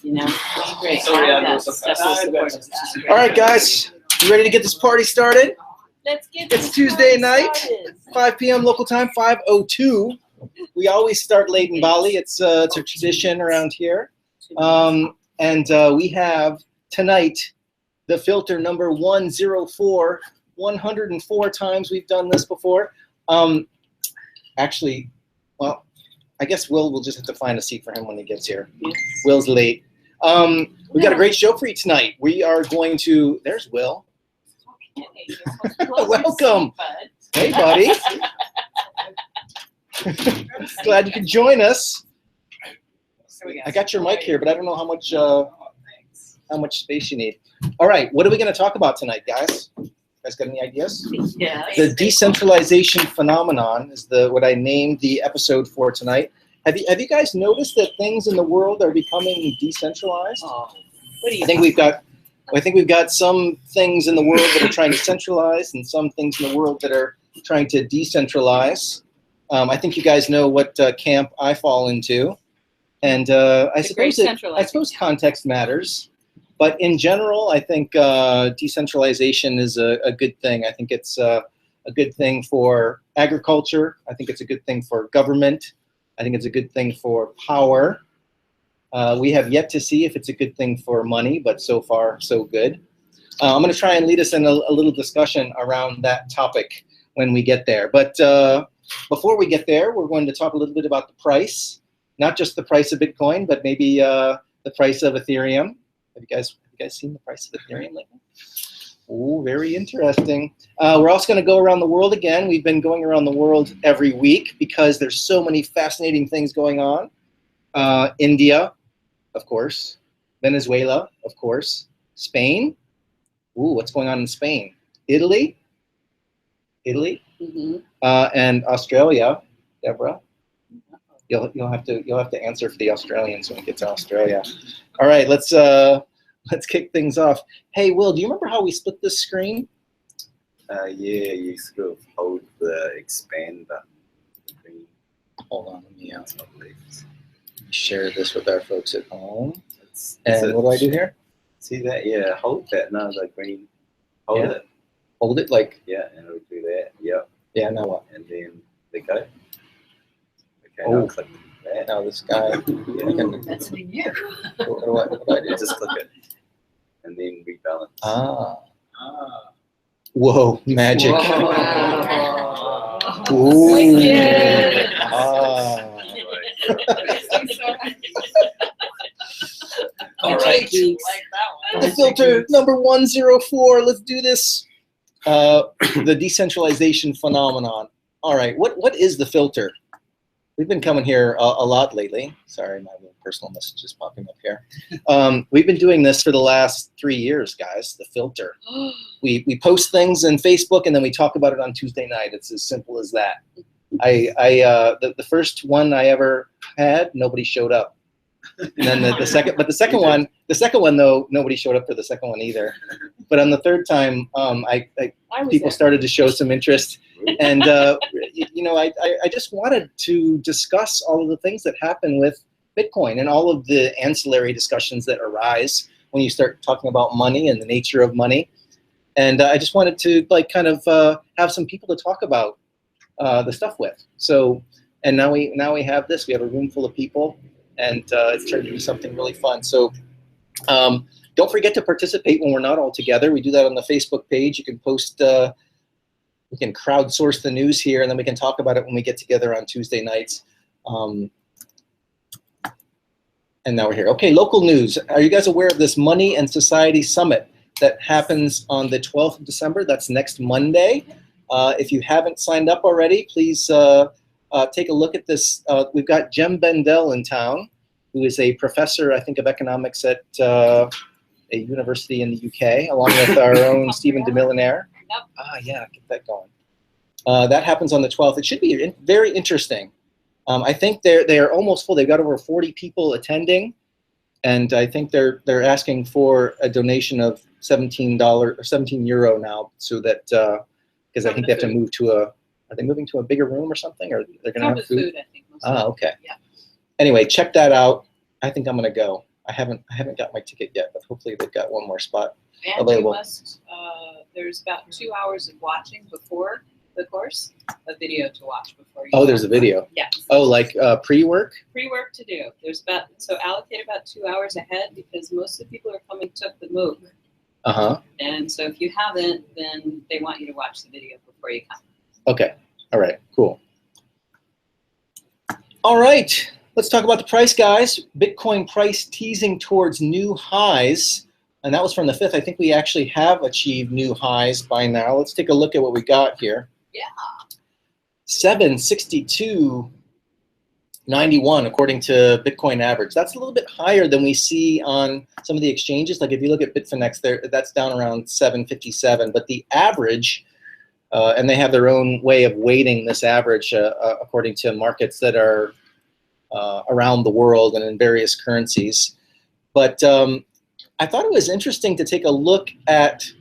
You know, it's great. So, yeah, That those stuff are will support us. All right, guys, you ready to get this party started? Let's get It's this Tuesday party night. started. 5 p.m. local time, 5:02. We always start late in Bali. It's a tradition around here. We have tonight the filter number 104. 104 times we've done this before. Actually, well, I guess will just have to find a seat for him when he gets here. Yes. Will's late. We've got a great show for you tonight. We are going to, there's Will. Welcome. Hey, buddy. Glad you could join us. I got your mic here, but I don't know how much space you need. All right, what are we going to talk about tonight, guys? You guys got any ideas? Yes. The decentralization phenomenon is what I named the episode for tonight. Have you guys noticed that things in the world are becoming decentralized? Oh, what do you I think we've got some things in the world that are trying to centralize, and some things in the world that are trying to decentralize. I think you guys know what camp I fall into, and I suppose context matters. But in general, I think decentralization is a good thing. I think it's a good thing for agriculture. I think it's a good thing for government. I think it's a good thing for power. We have yet to see if it's a good thing for money, but so far, so good. I'm going to try and lead us in a little discussion around that topic when we get there. But before we get there, we're going to talk a little bit about the price, not just the price of Bitcoin, but maybe the price of Ethereum. Have you guys seen the price of Ethereum lately? Oh, very interesting. We're also going to go around the world again. We've been going around the world every week because there's so many fascinating things going on. India, of course. Venezuela, of course. Spain. Ooh, what's going on in Spain? Italy. Mm-hmm. And Australia. Deborah, you'll have to answer for the Australians when we get to Australia. All right, let's kick things off. Hey, Will, do you remember how we split this screen? Yeah, you sort of hold the expand button. Hold on, let me share this with our folks at home. And what do I do here? See that? Yeah, hold that. No, the green. Hold it. Hold it like. Yeah, and it'll do that. Yep. Yeah. Now what? And then they go. Okay. Oh. Now click that. Now this guy. That's new. What do I do? Just click it, and then rebalance. Ah. Whoa! Magic. Wow. Ooh. Yes. Ah. All right. Like that one. The filter number 104. Let's do this. The decentralization phenomenon. All right. What is the filter? We've been coming here a lot lately. Sorry, my little personal message is popping up here. We've been doing this for the last 3 years, guys. The filter. We post things in Facebook and then we talk about it on Tuesday night. It's as simple as that. The first one I ever had, nobody showed up. And then the second one though, nobody showed up for the second one either. But on the third time, people started to show some interest, and I just wanted to discuss all of the things that happen with Bitcoin and all of the ancillary discussions that arise when you start talking about money and the nature of money. And I just wanted to have some people to talk about the stuff with. So, and now we have this. We have a room full of people. And it's turned into something really fun. So don't forget to participate when we're not all together. We do that on the Facebook page. You can post, we can crowdsource the news here, and then we can talk about it when we get together on Tuesday nights. And now we're here. Okay, local news. Are you guys aware of this Money and Society Summit that happens on the 12th of December? That's next Monday. If you haven't signed up already, please take a look at this. We've got Jem Bendel in town, who is a professor, I think, of economics at a university in the UK, along with our own Stephen DeMillionaire. Yep. Yeah, get that going. That happens on the 12th. It should be very interesting. I think they are almost full. They've got over 40 people attending, and I think they're asking for a donation of $17 or €17 now, so that because I think they have to move to a. Are they moving to a bigger room or something, or they're going to have food? I think. Okay. Yeah. Anyway, check that out. I think I'm going to go. I haven't got my ticket yet, but hopefully they've got one more spot. And Available. you must, there's about 2 hours of watching before the course, a video to watch before you. Oh, there's a video. Yes. Oh, like pre-work? Pre-work to do. There's so allocate about 2 hours ahead because most of the people who are coming took the MOOC. Uh-huh. And so if you haven't, then they want you to watch the video before you come. Okay. All right. Cool. All right. Let's talk about the price, guys. Bitcoin price teasing towards new highs. And that was from the 5th. I think we actually have achieved new highs by now. Let's take a look at what we got here. Yeah. 762.91 according to Bitcoin average. That's a little bit higher than we see on some of the exchanges. Like if you look at Bitfinex, that's down around 757. But the average, and they have their own way of weighting this average according to markets that are around the world and in various currencies. But I thought it was interesting to take a look at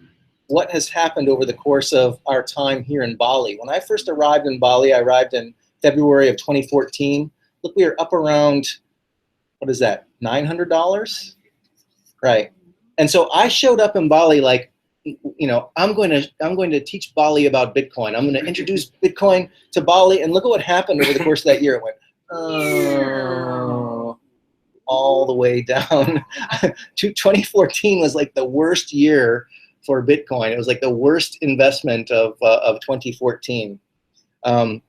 what has happened over the course of our time here in Bali. When I first arrived in Bali, I arrived in February of 2014. Look, we are up around, what is that, $900? Right. And so I showed up in Bali like, you know, I'm going to teach Bali about Bitcoin. I'm going to introduce Bitcoin to Bali, and look at what happened over the course of that year. It went all the way down. 2014 was like the worst year for Bitcoin. It was like the worst investment of 2014. And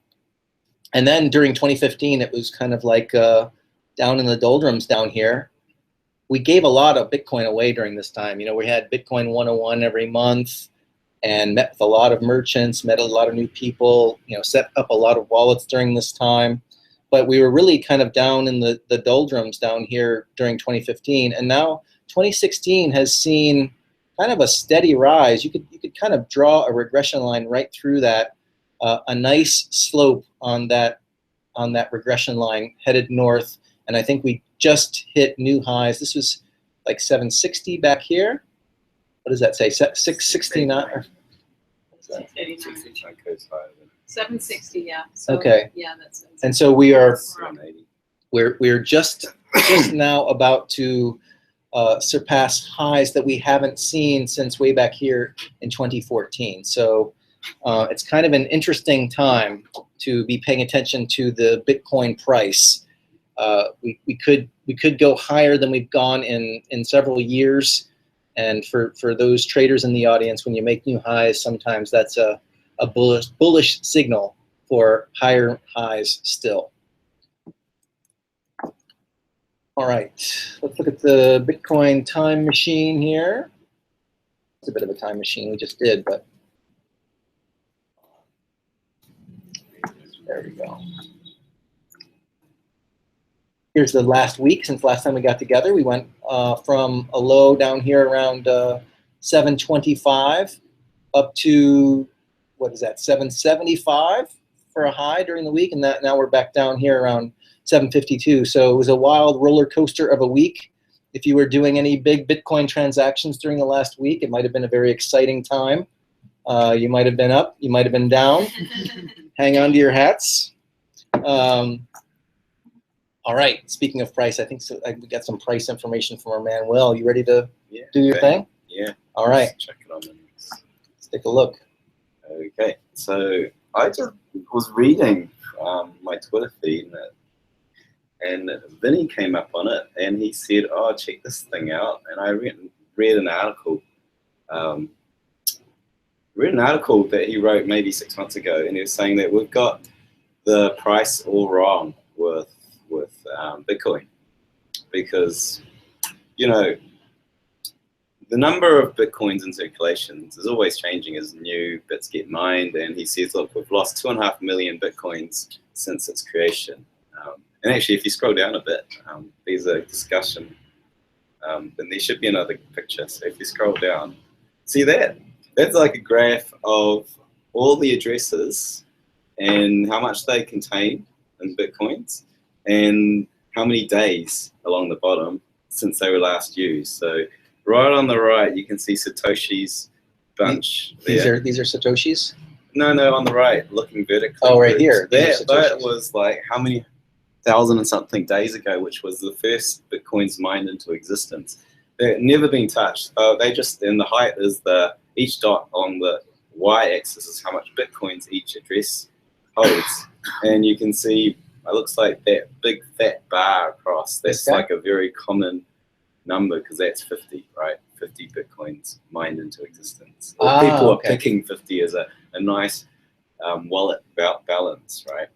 then during 2015, it was kind of like down in the doldrums down here. We gave a lot of Bitcoin away during this time. You know, we had Bitcoin 101 every month and met with a lot of merchants, met a lot of new people, you know, set up a lot of wallets during this time. But we were really kind of down in the doldrums down here during 2015. And now 2016 has seen kind of a steady rise. You could kind of draw a regression line right through that, a nice slope on that regression line headed north. And I think we just hit new highs. This was like 760 back here. What does that say? 669? 689. 669. 760, yeah. So, Okay. Yeah, that's. And so we are 780. we're just now about to surpass highs that we haven't seen since way back here in 2014. So it's kind of an interesting time to be paying attention to the Bitcoin price. We could go higher than we've gone in several years. And for those traders in the audience, when you make new highs, sometimes that's a bullish signal for higher highs still. All right, let's look at the Bitcoin time machine here. It's a bit of a time machine we just did, but there we go. Here's the last week since last time we got together. We went from a low down here around 725 up to, what is that, 775 for a high during the week, and now we're back down here around 752. So it was a wild roller coaster of a week. If you were doing any big Bitcoin transactions during the last week, it might have been a very exciting time. You might have been up, you might have been down. Hang on to your hats. All right, speaking of price, I think we got some price information from our man Will. You ready to do your thing? Yeah. All right. Let's check it on the next. Let's take a look. Okay, so I just was reading my Twitter feed and Vinny came up on it and he said, "Oh, check this thing out." And I read an article, that he wrote maybe 6 months ago, and he was saying that we've got the price all wrong with Bitcoin, because you know the number of Bitcoins in circulations is always changing as new bits get mined. And he says, look, we've lost 2.5 million Bitcoins since its creation. And actually, if you scroll down a bit, there's a discussion. Then there should be another picture. So if you scroll down, see that? That's like a graph of all the addresses and how much they contain in Bitcoins and how many days along the bottom since they were last used. So right on the right, you can see Satoshi's bunch. These are Satoshis? No, on the right, looking vertically. Oh, right here. That was like how many 1,000 and something days ago, which was the first Bitcoins mined into existence. They've never been touched. They just, and the height is each dot on the y-axis is how much Bitcoins each address holds. And you can see, it looks like that big fat bar across, that's like a very common number, because that's 50, right? 50 Bitcoins mined into existence. People are picking 50 as a nice wallet balance, right?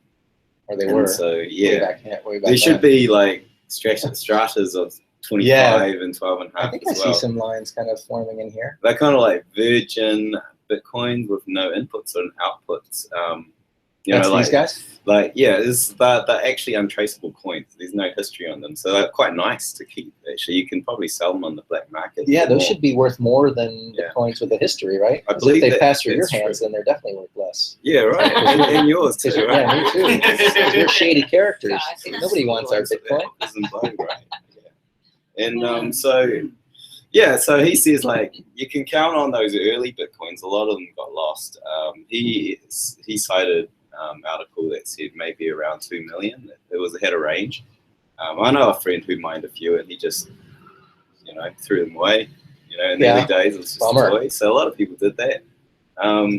Or they were. So, yeah, way back there should be like stratas of 25 and 12 and a half. I think I see some lines kind of forming in here. They're kind of like virgin Bitcoin with no inputs or outputs. You know, like, these guys? Like, yeah, they're actually untraceable coins. There's no history on them. So they're quite nice to keep, actually. You can probably sell them on the black market. Yeah, those should be worth more than the coins with a history, right? I believe if they pass through your hands, then they're definitely worth less. Yeah, right. and yours too, right? Yeah, me too. Because you're shady characters. Nobody wants our Bitcoin. And so he says, like, you can count on those early Bitcoins. A lot of them got lost. He cited article that said maybe around 2 million. It had a range. I know a friend who mined a few, and he just, threw them away. In the early days, it was just a toy. So a lot of people did that.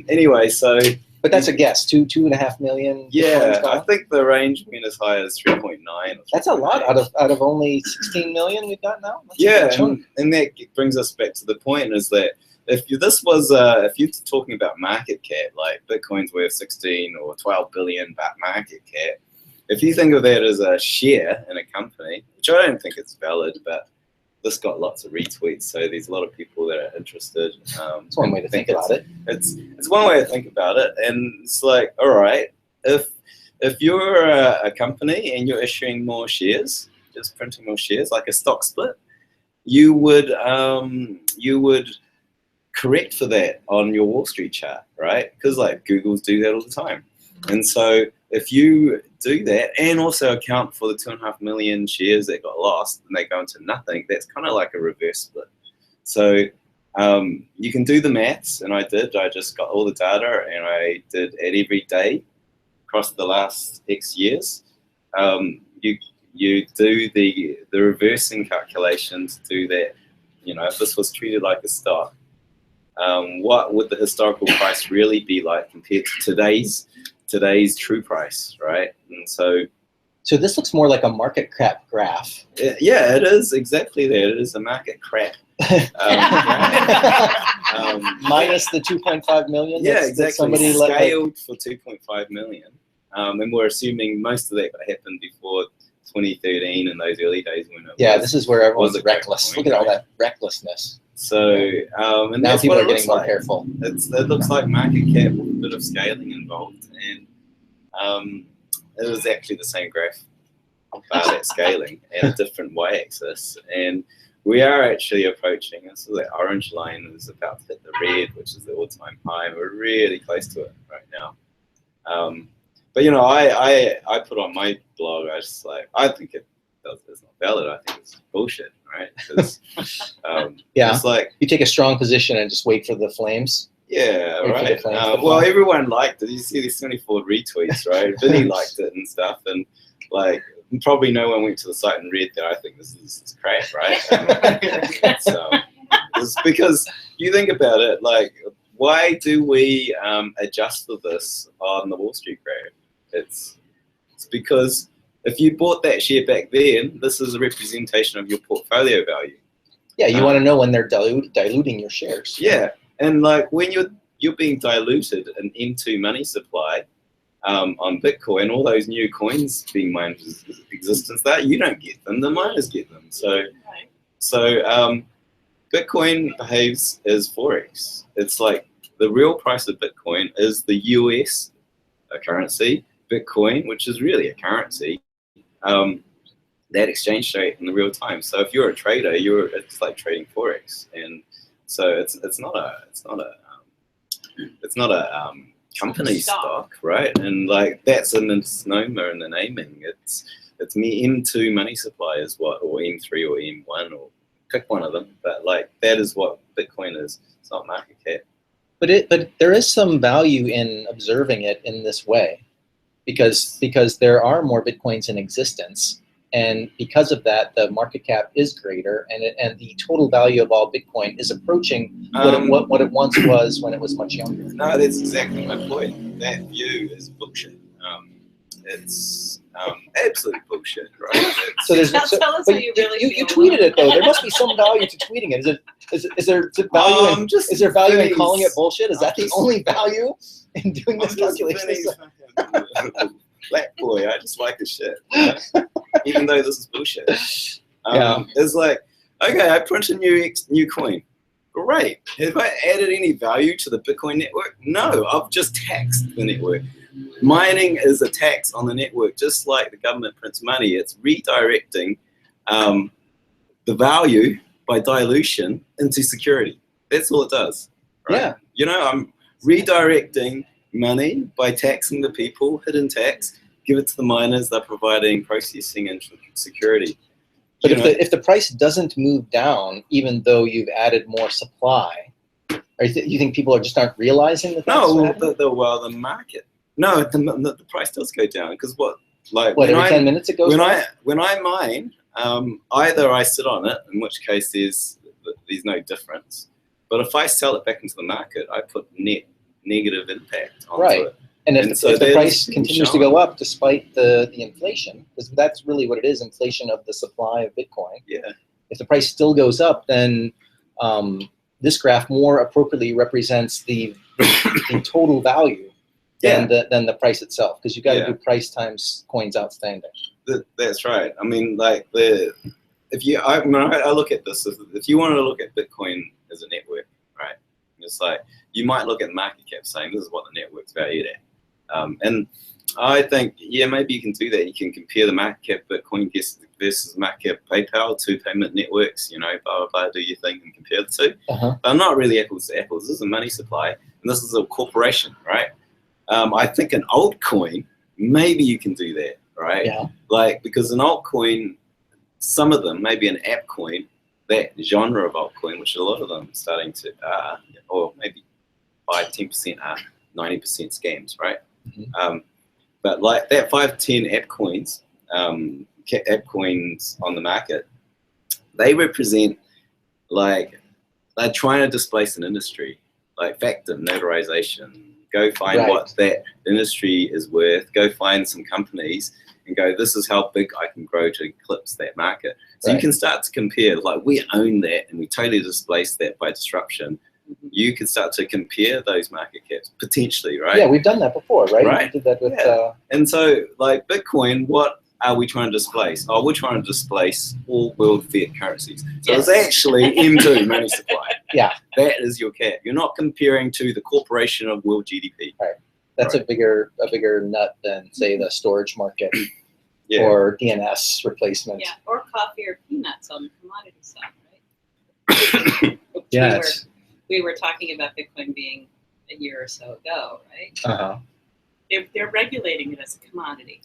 Anyway, so. But that's a guess. 2.5 million. Yeah, I think the range went as high as 3.9. That's a lot out of only 16 million we've got now. That's and that brings us back to the point, is that if you're talking about market cap, like Bitcoin's worth 16 or 12 billion market cap, if you think of that as a share in a company, which I don't think it's valid, but this got lots of retweets, so there's a lot of people that are interested. It's one way to think about it. It's one way to think about it, and it's like, all right, if you're a company and you're issuing more shares, just printing more shares, like a stock split, you would correct for that on your Wall Street chart, right? Because like Google's do that all the time. And so if you do that and also account for the 2.5 million shares that got lost and they go into nothing, that's kind of like a reverse split. So you can do the maths, and I just got all the data, and I did it every day across the last X years. You do the reversing calculation to do that. If this was treated like a stock, what would the historical price really be like compared to today's true price, right? And so this looks more like a market cap graph. Yeah, it is exactly that. It is a market cap. Minus the 2.5 million. Yeah, exactly. Somebody scaled for 2.5 million, and we're assuming most of that happened before 2013 and those early days when this is where everyone's reckless. Look at all that recklessness. So, and now that's people what are getting more careful. It looks like market cap with a bit of scaling involved, and it was actually the same graph, but at scaling and a different y-axis. And we are actually approaching. So the orange line is about to hit the red, which is the all-time high. We're really close to it right now. But I put on my blog, I think it's not valid. I think it's bullshit, right? It's like you take a strong position and just wait for the flames. Yeah, right. Well, everyone liked it. You see these 24 retweets, right? Vinny liked it and stuff, and like probably no one went to the site and read that. I think this is crap, right? It's because you think about it, like, why do we adjust for this on the Wall Street graph? It's because if you bought that share back then, this is a representation of your portfolio value. Yeah, you want to know when they're diluting your shares. Yeah, and like when you're being diluted an M2 money supply on Bitcoin, all those new coins being mined in existence, that you don't get them, the miners get them. So Bitcoin behaves as Forex. It's like the real price of Bitcoin is the US currency, Bitcoin, which is really a currency, that exchange rate in the real time. So if you're a trader, it's like trading Forex, and so it's not a company stock, right? And like that's in the misnomer in the naming. It's M2 money supply is what, or M3 or M1, or pick one of them. But like that is what Bitcoin is. It's not market cap. But there is some value in observing it in this way. because there are more Bitcoins in existence. And because of that, the market cap is greater, and the total value of all Bitcoin is approaching what it once was when it was much younger. No, that's exactly my point. That view is bullshit. It's absolute bullshit, right? So there's Tell us how you really you feel. tweeted it though. There must be some value to tweeting it. Is there value in just is there value in Vinny's- calling it bullshit? Is that the just- only value in doing this I'm just calculation? Vinny's fucking black boy. I just like his shit, you know? Even though this is bullshit. Yeah. It's like, okay, I print a new coin. Great. Have I added any value to the Bitcoin network? No, I've just taxed the network. Mining is a tax on the network, just like the government prints money. It's redirecting the value by dilution into security. That's all it does. Right? Yeah. You know, I'm redirecting money by taxing the people, hidden tax, give it to the miners, they're providing processing and security. But You know, if the price doesn't move down, even though you've added more supply, you think people just aren't realizing that? no, That's the market. No, the price does go down because what every 10 minutes it goes when down? when I mine, either I sit on it, in which case there's no difference. But if I sell it back into the market, I put net negative impact onto Right. it. And if so the there's price been continues to shown. go up despite the inflation, because that's really what it is, inflation of the supply of Bitcoin. Yeah. If the price still goes up, then this graph more appropriately represents the total value than the price itself, because you got to do price times coins outstanding. That's right. I mean, like I look at this. If you want to look at Bitcoin as a network, right? It's like you might look at market cap, saying this is what the network's valued at, and I think maybe you can do that. You can compare the market cap Bitcoin versus market cap PayPal, two payment networks. You know, blah blah blah. Do your thing and compare the two. Uh-huh. But not really apples to apples. This is a money supply, and this is a corporation, right? I think an altcoin, maybe you can do that, right? Yeah. Like, because an altcoin, some of them, maybe an app coin, that genre of altcoin, which a lot of them are starting to, or maybe 5-10% are 90% scams, right? Mm-hmm. But like that 5-10 app coins on the market, they represent, like, they're trying to displace an industry, like factor, notarization. Go find what that industry is worth. Go find some companies and go, this is how big I can grow to eclipse that market. So you can start to compare, like, we own that and we totally displace that by disruption. You can start to compare those market caps potentially, right? Yeah, we've done that before, right? Right. We did that with. And so, like, Bitcoin, what are we trying to displace? Oh, we're trying to displace all world fiat currencies. So it's actually M2 money supply. Yeah. That is your cap. You're not comparing to the corporation of world GDP. Right. That's a bigger nut than, say, the storage market Yeah. or DNS replacement. Yeah, or coffee or peanuts on the commodity side, right? Yeah. We were talking about Bitcoin being a year or so ago, right? Uh-huh. They're regulating it as a commodity.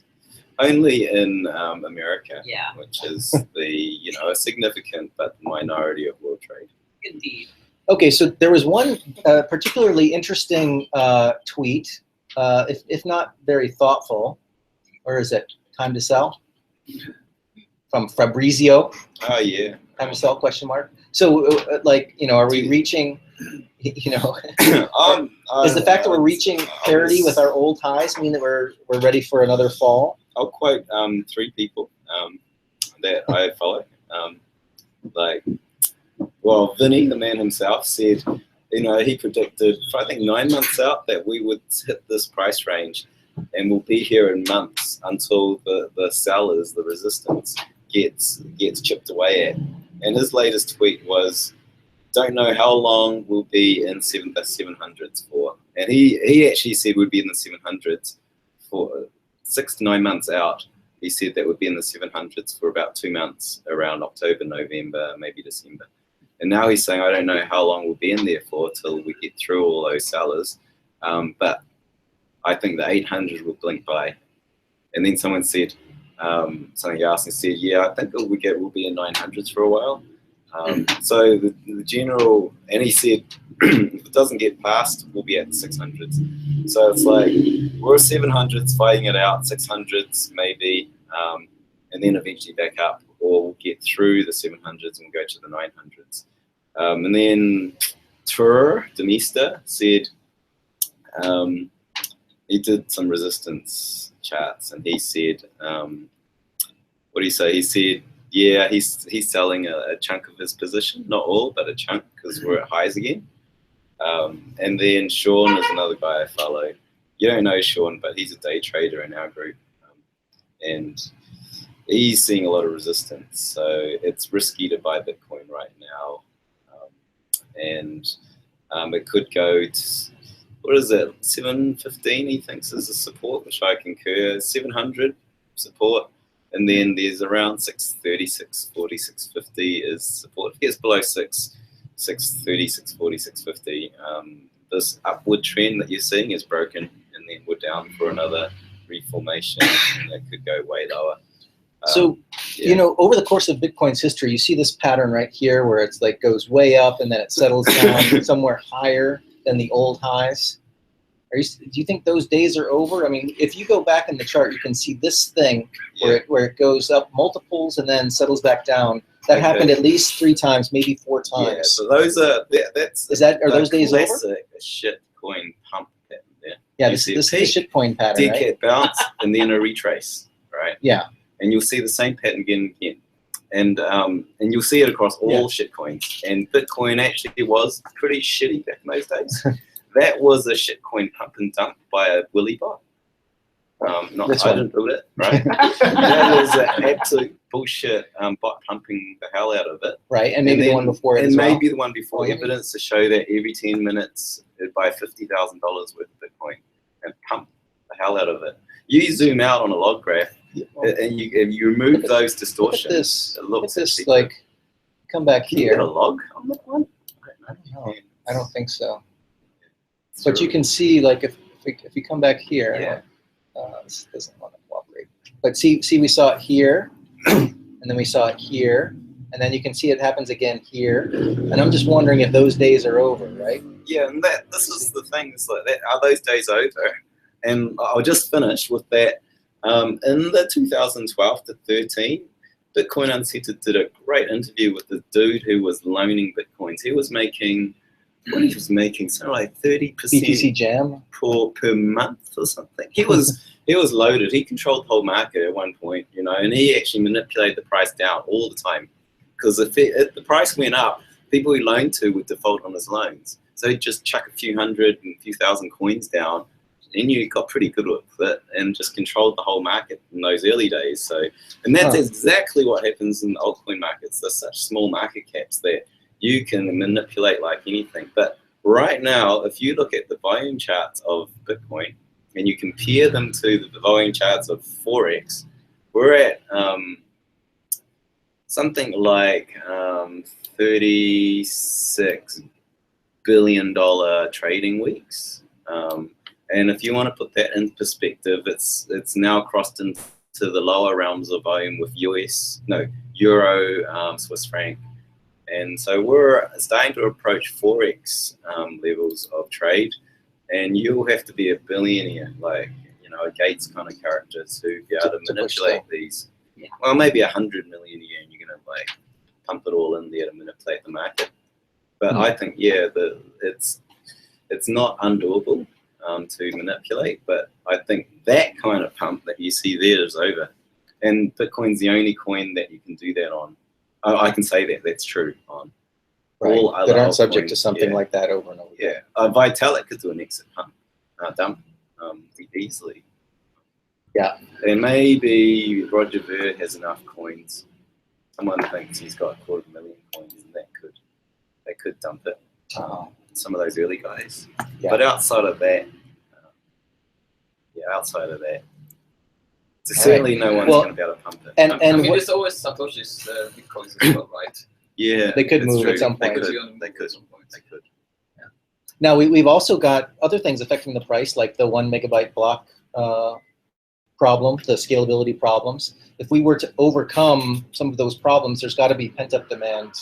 Only in America, Yeah. which is a significant but minority of world trade. Indeed. Okay, so there was one particularly interesting tweet, if not very thoughtful, or is it time to sell? From Fabrizio. Oh yeah. Time to sell? Question mark. So, are we reaching? Is the fact that we're reaching parity with our old highs mean that we're ready for another fall? I'll quote 3 people that I follow. Vinny, the man himself, said, he predicted, I think 9 months out, that we would hit this price range, and we'll be here in months until the sellers, the resistance, gets chipped away at. And his latest tweet was, don't know how long we'll be in the 700s for. And he actually said we'd be in the 700s for 6 to 9 months out. He said that would be in the 700s for about 2 months, around October, November, maybe December. And now he's saying, I don't know how long we'll be in there for till we get through all those sellers. But I think the 800 will blink by. And then someone said, something else, and said, I think we'll be in 900s for a while. So the general, and he said, if it doesn't get past, we'll be at the 600s. So it's like we're 700s fighting it out, 600s maybe, and then eventually back up, or we'll get through the 700s and go to the 900s. And then Demista said he did some resistance charts, and he said, what do you say? He said, yeah, he's selling a chunk of his position, not all, but a chunk, because we're at highs again. And then Sean is another guy I follow. You don't know Sean, but he's a day trader in our group, and he's seeing a lot of resistance. So it's risky to buy Bitcoin right now, and it could go to, what is it, 715 he thinks is a support, which I concur. 700 support, and then there's around 630, 640, 650 is support. If it gets below 630, 640, 650, this upward trend that you're seeing is broken, and then we're down for another reformation, and it could go way lower. So, yeah. you know, over the course of Bitcoin's history, you see this pattern right here where it's like goes way up and then it settles down somewhere higher than the old highs. Do you think those days are over? I mean, if you go back in the chart, you can see this thing where it goes up multiples and then settles back down. That happened at least 3 times, maybe 4 times. Yeah, so those are, are those days over? Shit coin pump pattern there. Yeah, this is the shit coin pattern, dead right? cat bounce and then a retrace, right? Yeah. And you'll see the same pattern again and again. And you'll see it across all shit coins. And Bitcoin actually was pretty shitty back in those days. That was a shitcoin pump and dump by a Willy bot. I didn't build it, right? That was an absolute bullshit bot pumping the hell out of it. Right, and maybe the one before it and as well. maybe the one before. Evidence to show that every 10 minutes it'd buy $50,000 worth of Bitcoin and pump the hell out of it. You zoom out on a log graph, and you remove those distortions. Look at this, like, come back Can here. you get a log on that one? I don't know. I don't think so. But you can see, like, if you come back here, this doesn't want to cooperate. But see, we saw it here, and then we saw it here, and then you can see it happens again here. And I'm just wondering if those days are over, right? Yeah, and this is the thing. It's like that. Are those days over? And I'll just finish with that. In the 2012 to 13, Bitcoin Uncensored did a great interview with the dude who was loaning Bitcoins. He was making, something like 30% BTC Jam per month or something. He was loaded. He controlled the whole market at one point, you know, and he actually manipulated the price down all the time. Because if the price went up, people he loaned to would default on his loans. So he'd just chuck a few hundred and a few thousand coins down, and you got pretty good with it and just controlled the whole market in those early days. So, and that's exactly what happens in the altcoin markets. They're such small market caps that you can manipulate like anything. But right now, if you look at the volume charts of Bitcoin and you compare them to the volume charts of Forex, we're at something like $36 billion trading weeks. And if you want to put that in perspective, it's now crossed into the lower realms of volume with Euro, Swiss franc. And so we're starting to approach Forex levels of trade. And you'll have to be a billionaire, like, you know, a Gates kind of character to be able to manipulate these. Yeah. Well, maybe 100 million a year, and you're going to like pump it all in there to manipulate the market. But I think, it's not undoable to manipulate, but I think that kind of pump that you see there is over. And Bitcoin's the only coin that you can do that on. I can say that's true on all other that aren't subject coins, to something like that over and over. Yeah, Vitalik could do an exit pump, dump easily. Yeah. And maybe Roger Ver has enough coins. Someone thinks he's got 250,000 coins, and they could dump it. Some of those early guys. Yeah. But outside of that, certainly no one's going to be able to pump it. And I mean, there's always Satoshi's Bitcoins as well, right? Yeah, they could move at some point. They could. Yeah. Now we've also got other things affecting the price, like the 1 megabyte block problem, the scalability problems. If we were to overcome some of those problems, there's got to be pent-up demand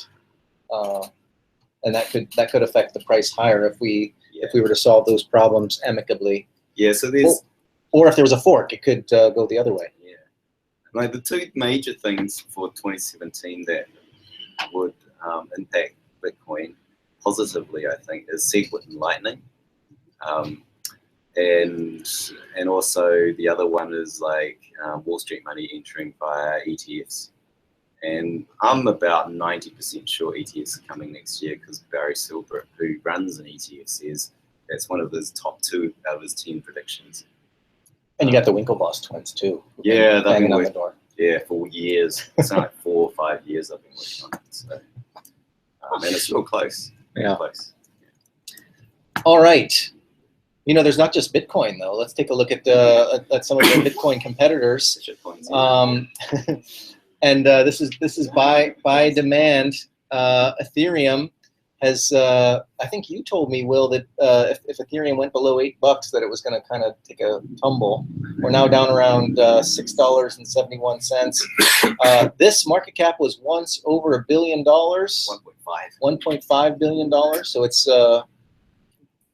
and that could affect the price higher if we were to solve those problems amicably. Yeah. So there's or if there was a fork, it could go the other way. Yeah. Like the two major things for 2017 that would impact Bitcoin positively, I think, is Segwit and Lightning. And also the other one is like Wall Street money entering via ETFs. And I'm about 90% sure ETFs are coming next year because Barry Silbert, who runs an ETF, says that's one of his top 2 out of his 10 predictions. And you got the Winklevoss twins too. Yeah, they've been on the door. Yeah, for years. It's like 4 or 5 years I've been working on it. So, and it's real close. Yeah. Close. All right. You know, there's not just Bitcoin though. Let's take a look at some of the Bitcoin competitors. And this is by demand. Ethereum has. I think you told me, Will, that if Ethereum went below $8, that it was going to kind of take a tumble. We're now down around $6.71. This market cap was once over $1 billion. 1.5 billion dollars. So it's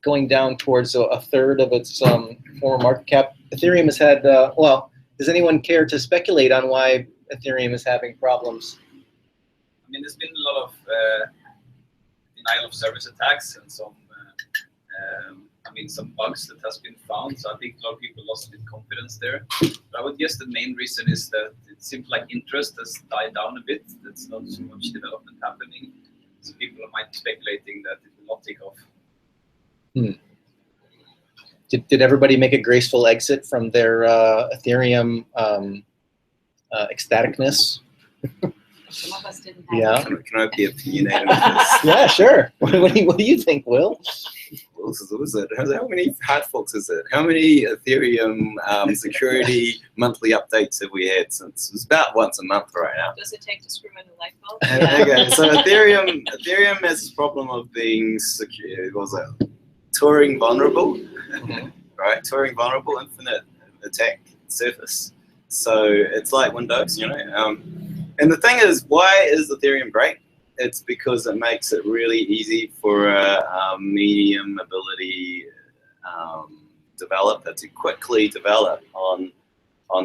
going down towards a third of its former market cap. Ethereum has had. Well, does anyone care to speculate on why Ethereum is having problems? I mean, there's been a lot of denial of service attacks and some bugs that has been found. So I think a lot of people lost a bit confidence there. But I would guess the main reason is that it seems like interest has died down a bit. There's not so much development happening. So people might be speculating that it will not take off. Did everybody make a graceful exit from their Ethereum ecstaticness? Some of us didn't have Yeah. Can I be opinionated with this? Yeah, sure. What do you think, Will? What was it? How many hard forks is it? How many Ethereum security monthly updates have we had since? It's about once a month right now. Does it take to screw in a light bulb? Okay, so Ethereum has this problem of being secure. What was it? Turing vulnerable, right? Turing vulnerable, infinite attack surface. So it's like Windows, you know. And the thing is, why is Ethereum great? It's because it makes it really easy for a medium ability developer to quickly develop on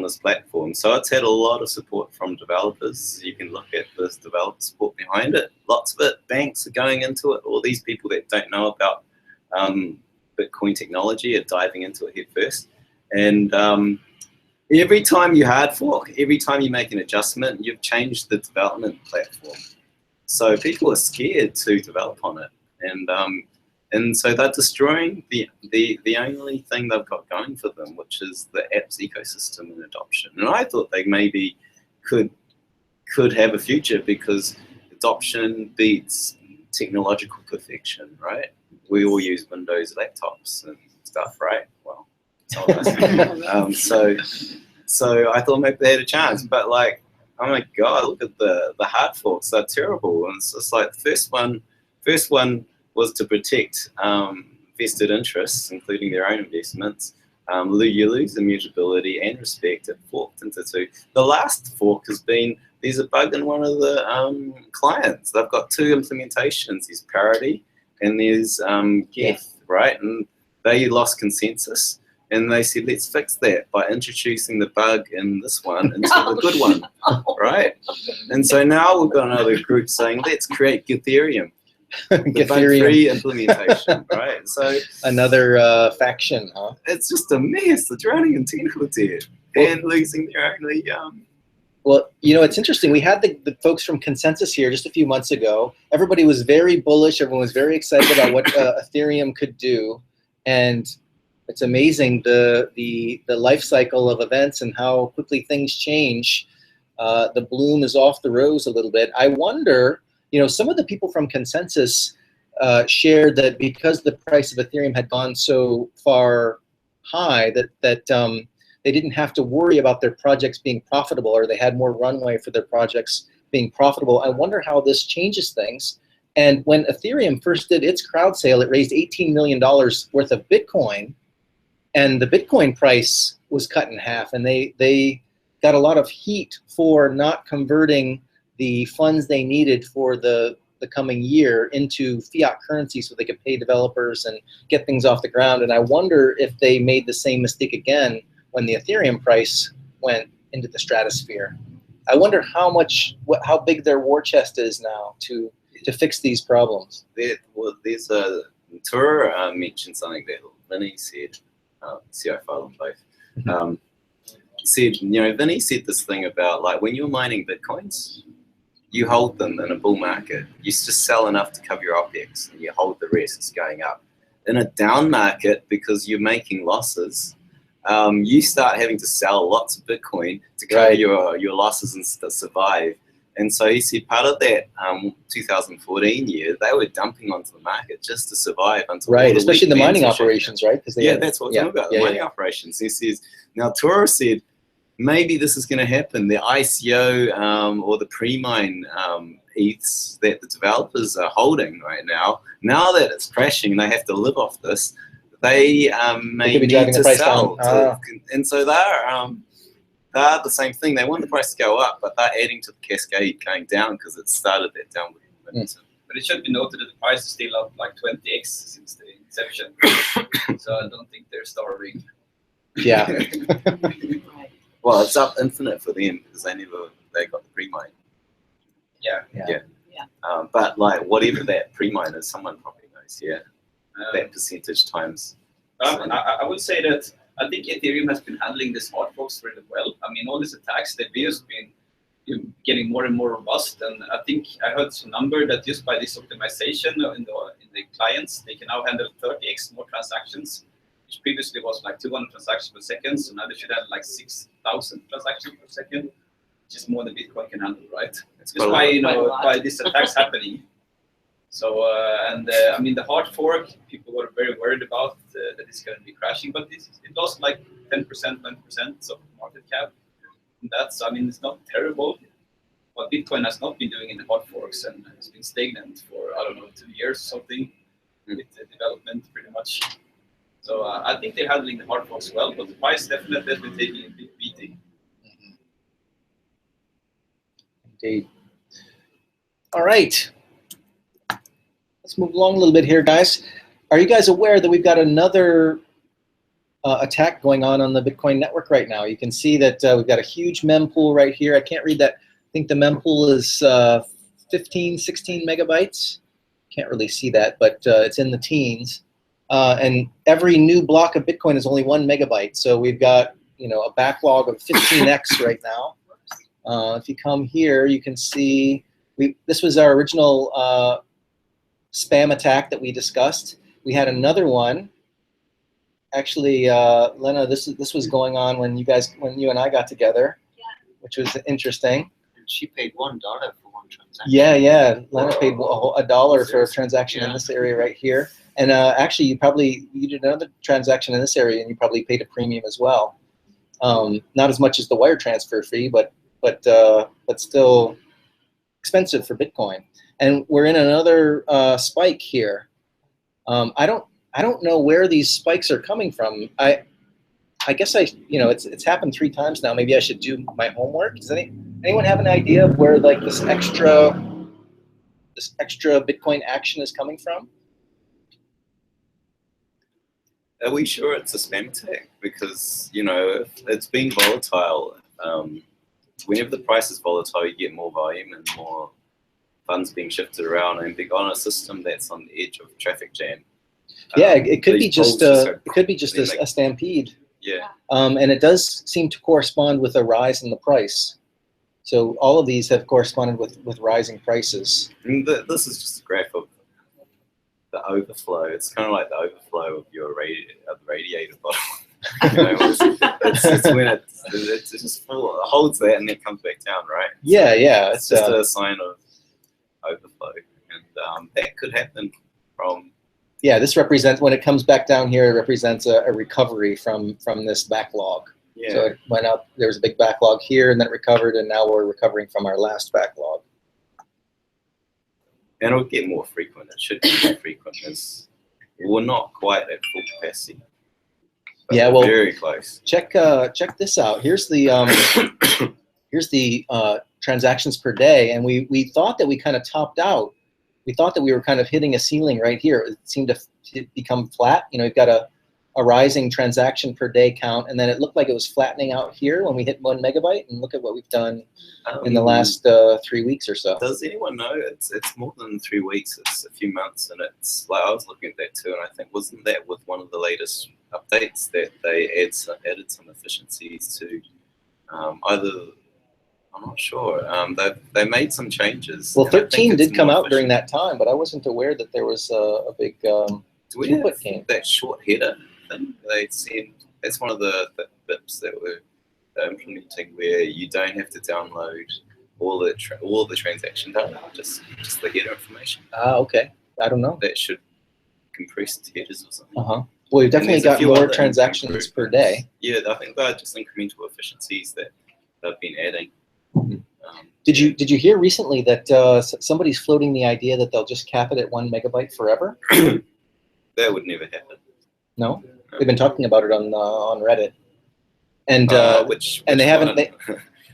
this platform. So it's had a lot of support from developers. You can look at this developer support behind it. Lots of it, banks are going into it. All these people that don't know about Bitcoin technology are diving into it head first. And every time you hard fork, every time you make an adjustment, you've changed the development platform. So people are scared to develop on it, and so they're destroying the only thing they've got going for them, which is the apps ecosystem and adoption. And I thought they maybe could have a future because adoption beats technological perfection, right? We all use Windows laptops and stuff, right? Well, some of us. So I thought maybe they had a chance, but like, oh my God, look at the hard forks, they're terrible. And it's just like the first one was to protect vested interests, including their own investments. You lose immutability and respect. It forked into 2. The last fork has been, there's a bug in one of the clients. They've got 2 implementations. There's parity and there's Geth, right? And they lost consensus. And they said, let's fix that by introducing the bug in this one into the good one, right? And so now we've got another group saying, let's create Ethereum, the bug-free implementation, right? So another faction, huh? It's just a mess. They're drowning in technical debt and losing their only. Well, you know, it's interesting. We had the folks from Consensus here just a few months ago. Everybody was very bullish. Everyone was very excited about what Ethereum could do, and it's amazing the life cycle of events and how quickly things change. The bloom is off the rose a little bit. I wonder, you know, some of the people from Consensus shared that because the price of Ethereum had gone so far high that they didn't have to worry about their projects being profitable, or they had more runway for their projects being profitable. I wonder how this changes things. And when Ethereum first did its crowd sale, it raised $18 million worth of Bitcoin. And the Bitcoin price was cut in half, and they got a lot of heat for not converting the funds they needed for the the coming year into fiat currency so they could pay developers and get things off the ground. And I wonder if they made the same mistake again when the Ethereum price went into the stratosphere. I wonder how big their war chest is now to fix these problems. There's a Tour mentioned something that Vinny said. See, I follow them both. Said, Vinny said this thing about like when you're mining bitcoins, you hold them in a bull market. You just sell enough to cover your OPEX, and you hold the rest. It's going up. In a down market, because you're making losses, you start having to sell lots of Bitcoin to cover your losses and to survive. And so he said part of that 2014 year, they were dumping onto the market just to survive until especially the mining operations, right? That's what we're talking about, the mining operations. He says, now Toro said, maybe this is going to happen. The ICO or the pre-mine ETHs that the developers are holding right now that it's crashing and they have to live off this, they may need to sell. And so they're the same thing. They want the price to go up, but they're adding to the cascade going down because it started that downward momentum. But it should be noted that the price is still up like 20x since the inception. So I don't think they're starving. Yeah. Well, it's up infinite for them because they got the pre-mine. Yeah. But like whatever that pre-mine is, someone probably knows. That percentage times. I would say that I think Ethereum has been handling this hard forks really well. I mean, all these attacks, they've just been getting more and more robust. And I think I heard some number that just by this optimization in the clients, they can now handle 30x more transactions, which previously was like 200 transactions per second. So now they should have like 6,000 transactions per second, which is more than Bitcoin can handle, right? It's just by these attacks happening. So, I mean, the hard fork, people were very worried about that it's going to be crashing, but it lost like 10%, 20% of market cap. And that's, I mean, it's not terrible. What Bitcoin has not been doing in the hard forks and has been stagnant for, I don't know, 2 years or something with the development pretty much. So I think they're handling the hard forks well, but the price definitely has been taking a big beating. Indeed. All right. Let's move along a little bit here, guys. Are you guys aware that we've got another attack going on the Bitcoin network right now? You can see that we've got a huge mempool right here. I can't read that. I think the mempool is 15, 16 megabytes. Can't really see that, but it's in the teens. And every new block of Bitcoin is only 1 megabyte. So we've got a backlog of 15x right now. If you come here, you can see this was our original spam attack that we discussed. We had another one. Actually, Lena, this was going on when you and I got together, which was interesting. And she paid $1 for one transaction. Yeah. Lena paid $1 for a transaction in this area right here. And actually, you did another transaction in this area, and you probably paid a premium as well. Not as much as the wire transfer fee, but still expensive for Bitcoin. And we're in another spike here. I don't know where these spikes are coming from. I guess it's happened 3 times now. Maybe I should do my homework. Does anyone have an idea of where like this extra Bitcoin action is coming from? Are we sure it's a spam attack? Because it's been volatile. Whenever the price is volatile, you get more volume and more funds being shifted around, and being on a system that's on the edge of traffic jam. It could be just a stampede. Yeah. And it does seem to correspond with a rise in the price. So all of these have corresponded with rising prices. And this is just a graph of the overflow. It's kind of like the overflow of your radiator bottle. It's when it's just full, it holds that and then it comes back down, right? Yeah. It's just a sign of overflow, and that could happen from. Yeah, this represents, when it comes back down here, it represents a recovery from this backlog. Yeah. So it went up, there was a big backlog here, and then it recovered, and now we're recovering from our last backlog. And it'll get more frequent. It should be more frequent. We're not quite at full capacity. But yeah, well, very close. Check this out. Here's the transactions per day, and we thought that we kind of topped out we thought that we were kind of hitting a ceiling right here. It seemed to become flat. You know, we've got a rising transaction per day count, and then it looked like it was flattening out here when we hit 1 megabyte. And look at what we've done in the last 3 weeks or so. Does anyone know? It's more than 3 weeks. It's a few months, and it's like I was looking at that too, and I think wasn't that with one of the latest updates that they added some efficiencies to either. I'm not sure. They made some changes. Well, 13 did come out during that time, but I wasn't aware that there was a big throughput gain. That short header thing they said that's one of the bits that they're implementing, where you don't have to download all the transaction data, just the header information. Okay. I don't know. That should compress the headers or something. Well, we've definitely got more transactions per day. Yeah, I think they're just incremental efficiencies that they've been adding. Did you hear recently that somebody's floating the idea that they'll just cap it at 1 megabyte forever? That would never happen. No? They've been talking about it on Reddit, and which they haven't.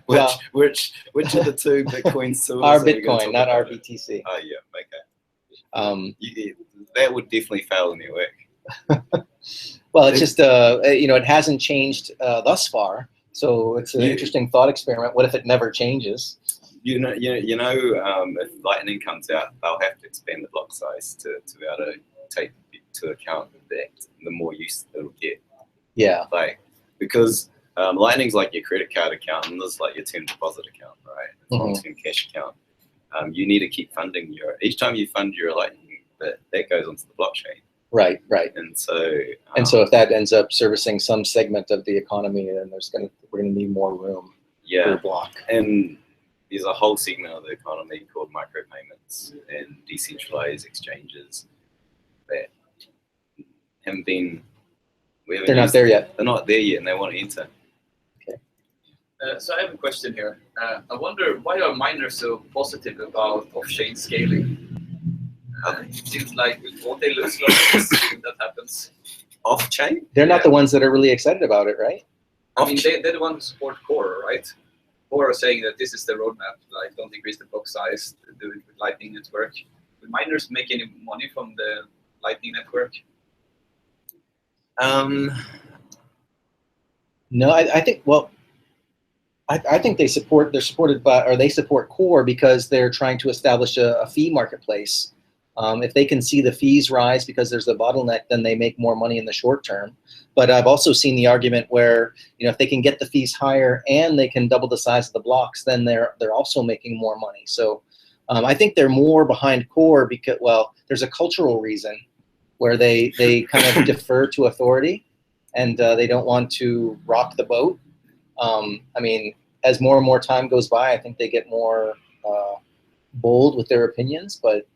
Which of the two Bitcoin servers? Our Bitcoin, not our BTC. Oh yeah, okay. That would definitely fail the network. Well, it's just it hasn't changed thus far, so it's an interesting thought experiment. What if it never changes? You know, if Lightning comes out, they'll have to expand the block size to be able to take into account that the more use it'll get. Yeah. Like, because Lightning's like your credit card account, and this is like your term deposit account, right? Long-term cash account. You need to keep funding each time you fund your Lightning, that goes onto the blockchain. Right. And so if that ends up servicing some segment of the economy, then we're gonna need more room per block. And there's a whole segment of the economy called micropayments and decentralized exchanges that haven't been. They're not there yet. They're not there yet, and they want to enter. Okay. So I have a question here. I wonder, why are miners so positive about off-chain scaling? It seems like before they lose losses, that happens. Off-chain? They're not the ones that are really excited about it, right? I mean, they're the ones who support Core, right? Core are saying that this is the roadmap, like don't increase the block size, do it with Lightning Network. Will miners make any money from the Lightning Network? No, I think, well, I think they support Core because they're trying to establish a fee marketplace. If they can see the fees rise because there's a bottleneck, then they make more money in the short term. But I've also seen the argument where, if they can get the fees higher and they can double the size of the blocks, then they're also making more money. So I think they're more behind Core because, well, there's a cultural reason where they kind of defer to authority, and they don't want to rock the boat. I mean, as more and more time goes by, I think they get more bold with their opinions, but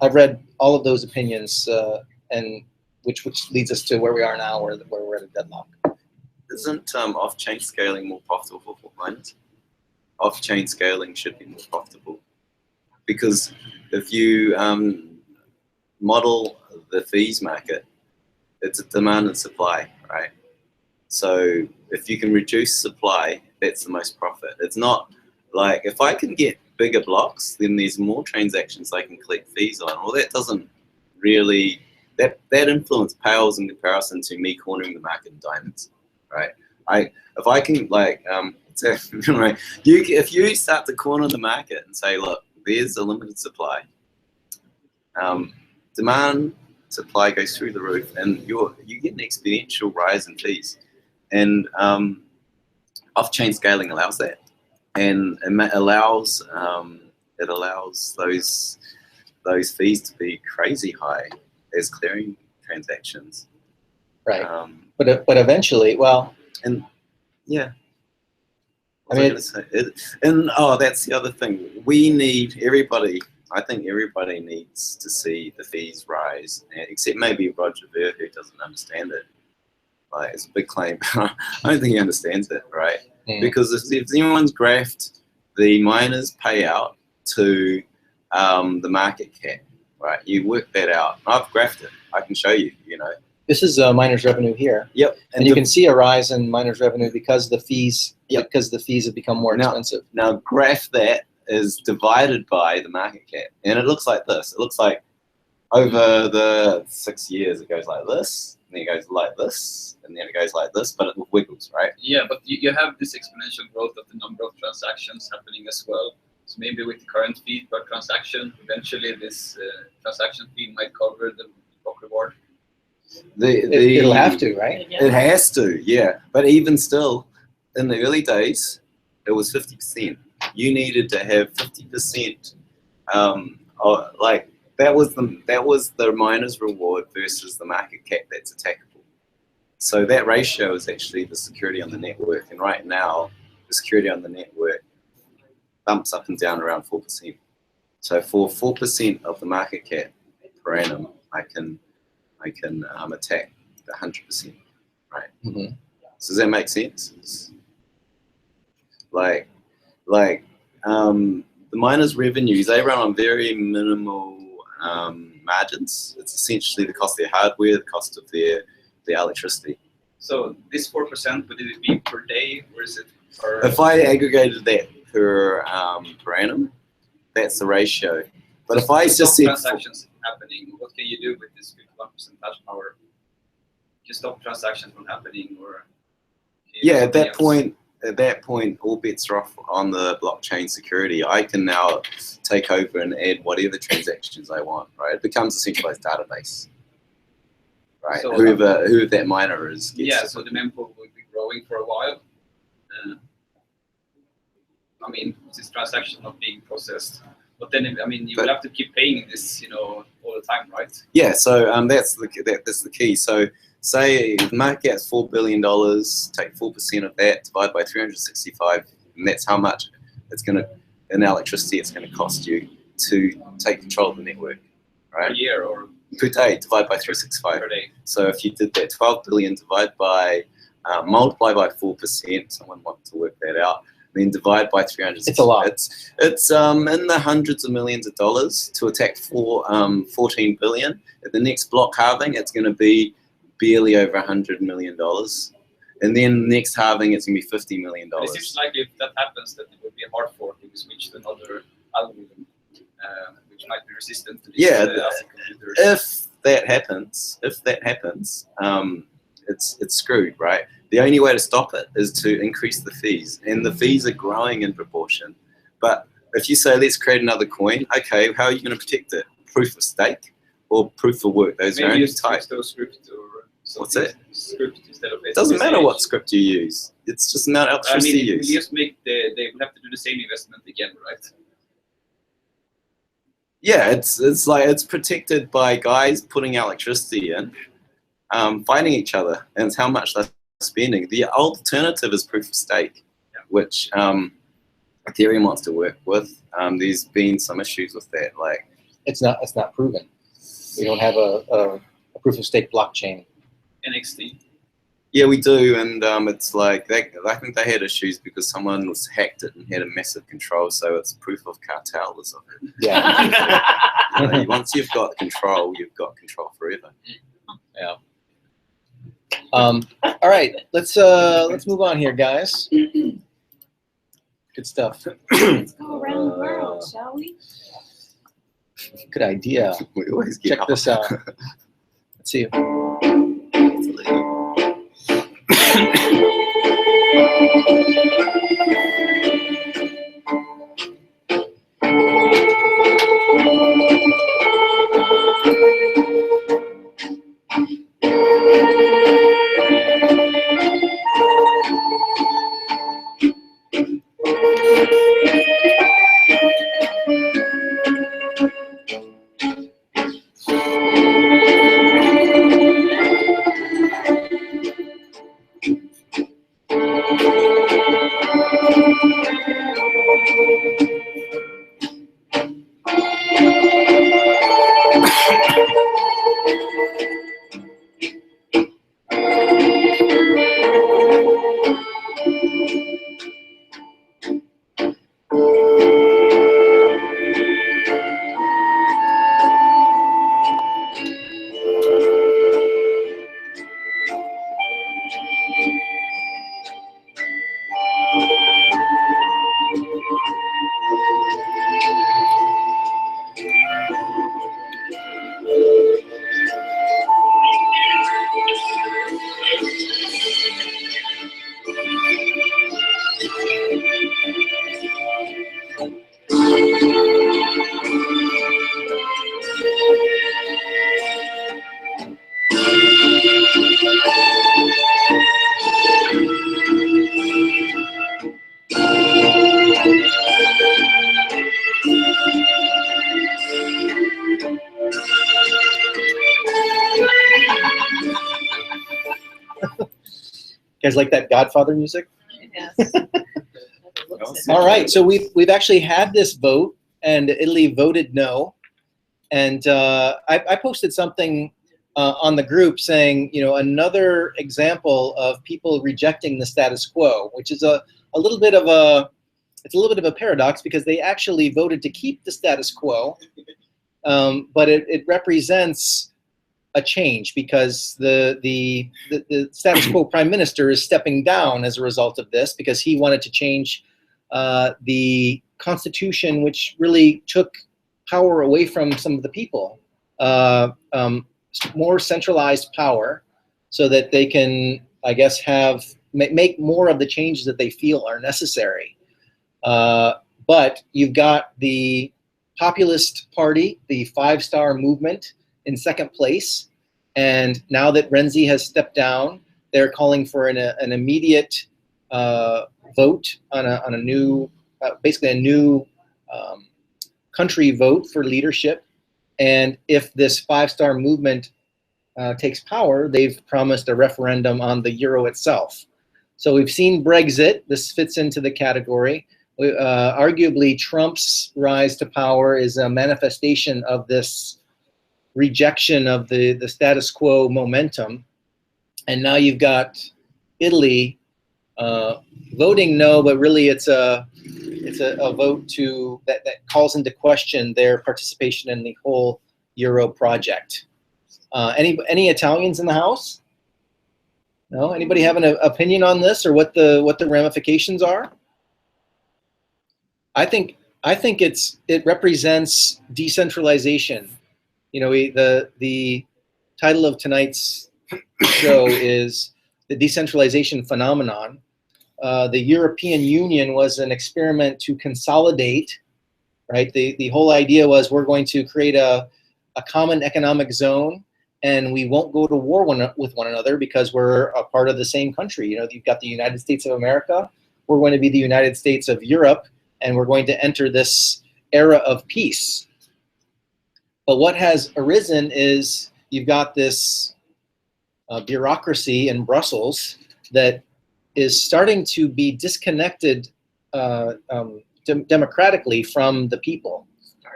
I've read all of those opinions, and which leads us to where we are now, where we're at a deadlock. Isn't off-chain scaling more profitable for miners? Off-chain scaling should be more profitable, because if you model the fees market, it's a demand and supply, right? So if you can reduce supply, that's the most profit. It's not like if I can get bigger blocks, then there's more transactions I can collect fees on. Well, that doesn't really, that influence pales in comparison to me cornering the market in diamonds, right? If I can if you start to corner the market and say, look, there's a limited supply, demand, supply goes through the roof, and you get an exponential rise in fees. And off-chain scaling allows that, and it allows those fees to be crazy high as clearing transactions. Right. But eventually, well, and yeah. I mean, that's the other thing. We need everybody. I think everybody needs to see the fees rise, except maybe Roger Ver, who doesn't understand it. Like, it's a big claim. I don't think he understands it, right? Because if anyone's graphed the miners' payout to the market cap, right? You work that out. I've graphed it. I can show you. This is miners' revenue here. Yep. And you can see a rise in miners' revenue because the fees have become more expensive. Now graph that is divided by the market cap. And it looks like this. It looks like over the 6 years, it goes like this, and then it goes like this, and then it goes like this, but it wiggles, right? Yeah, but you have this exponential growth of the number of transactions happening as well. So maybe with the current fee per transaction, eventually this transaction fee might cover the block reward. It'll have to, right? It has to, yeah. But even still, in the early days, it was 50%. You needed to have 50%. Like that was the miner's reward versus the market cap that's attackable. So that ratio is actually the security on the network. And right now, the security on the network bumps up and down around 4%. So for 4% of the market cap per annum, I can attack the 100%, right? Mm-hmm. So does that make sense? It's like the miners' revenues, they run on very minimal margins. It's essentially the cost of their hardware, the cost of their electricity. So this 4%, would it be per day, or is it per? If I aggregated that per annum, that's the ratio. But if I just said transactions happening, what can you do with this 51% hash power? Just stop transactions from happening, or yeah, at that point, all bets are off on the blockchain security. I can now take over and add whatever transactions I want, right? It becomes a centralized database, right? So, whoever that miner is. Yeah, so the mempool will be growing for a while. I mean, this transaction not being processed, but then you will have to keep paying this, all the time, right? Yeah, so that's the key. So say the market cap's $4 billion, take 4% of that, divide by 365, and that's how much it's going to, in electricity, it's going to cost you to take control of the network, right? Per year or per day, divide by 365. per day. So if you did that 12 billion, divide by, multiply by 4%, someone wants to work that out, then divide by 300. It's a lot. It's in the hundreds of millions of dollars to attack 14 billion. At the next block halving, it's going to be barely over $100 million. And then next halving, it's going to be $50 million. But it seems like if that happens, that it would be a hard fork if we switch to another algorithm, which might be resistant to these ASIC computers. If that happens, it's screwed, right? The only way to stop it is to increase the fees, and the fees are growing in proportion. But if you say, let's create another coin, okay, how are you going to protect it? Proof of stake or proof of work? Those are only types. Script or what's it? Script instead of it doesn't matter what script you use. It's just the amount of electricity you use. You just make they will have to do the same investment again, right? Yeah, it's like it's protected by guys putting electricity in, fighting each other, and it's how much they're spending. The alternative is proof of stake, which Ethereum wants to work with. There's been some issues with that, like it's not proven. We don't have a proof of stake blockchain. NXT. Yeah, we do, and it's like I think they had issues because someone was hacked it and had a massive control. So it's proof of cartel or something. Yeah. Once you've got control, you've got control forever. Yeah. All right, let's move on here, guys. Good stuff. Let's go around the world, shall we? Good idea. We always get Check this out. Let's see. You guys like that Godfather music? Yes. All right, so we've actually had this vote, and Italy voted no. And I posted something on the group saying, you know, another example of people rejecting the status quo, which is a little bit of a, it's a little bit of a paradox because they actually voted to keep the status quo, but it represents a change because the status quo prime minister is stepping down as a result of this because he wanted to change the constitution, which really took power away from some of the people, more centralized power, so that they can, I guess, make more of the changes that they feel are necessary. But you've got the populist party, the five-star movement, in second place, and now that Renzi has stepped down, they're calling for an immediate vote on a new, basically a new country vote for leadership. And if this five-star movement takes power, they've promised a referendum on the euro itself. So we've seen Brexit. This fits into the category. Arguably, Trump's rise to power is a manifestation of this rejection of the status quo momentum. And now you've got Italy voting no, but really it's a vote that calls into question their participation in the whole Euro project. Any Italians in the house? No? Anybody have an opinion on this or what the ramifications are? I think it represents decentralization. You know, the title of tonight's show is the decentralization phenomenon. The European Union was an experiment to consolidate, right? The whole idea was we're going to create a common economic zone, and we won't go to war with one another because we're a part of the same country. You know, you've got the United States of America, we're going to be the United States of Europe, and we're going to enter this era of peace. But what has arisen is you've got this bureaucracy in Brussels that is starting to be disconnected democratically from the people.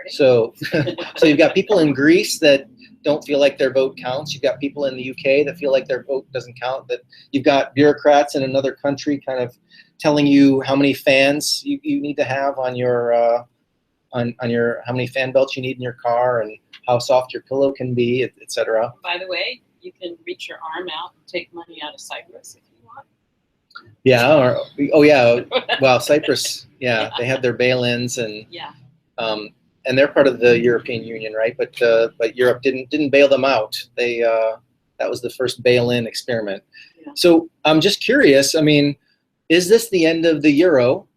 So, so you've got people in Greece that don't feel like their vote counts. You've got people in the UK that feel like their vote doesn't count. That you've got bureaucrats in another country kind of telling you how many fans you need to have on your how many fan belts you need in your car and how soft your pillow can be, etc. By the way, you can reach your arm out and take money out of Cyprus if you want. Yeah. Oh yeah. Well, Cyprus. Yeah, they had their bail-ins and yeah. And they're part of the European Union, right? But Europe didn't bail them out. They that was the first bail-in experiment. Yeah. So I'm just curious. I mean, is this the end of the euro,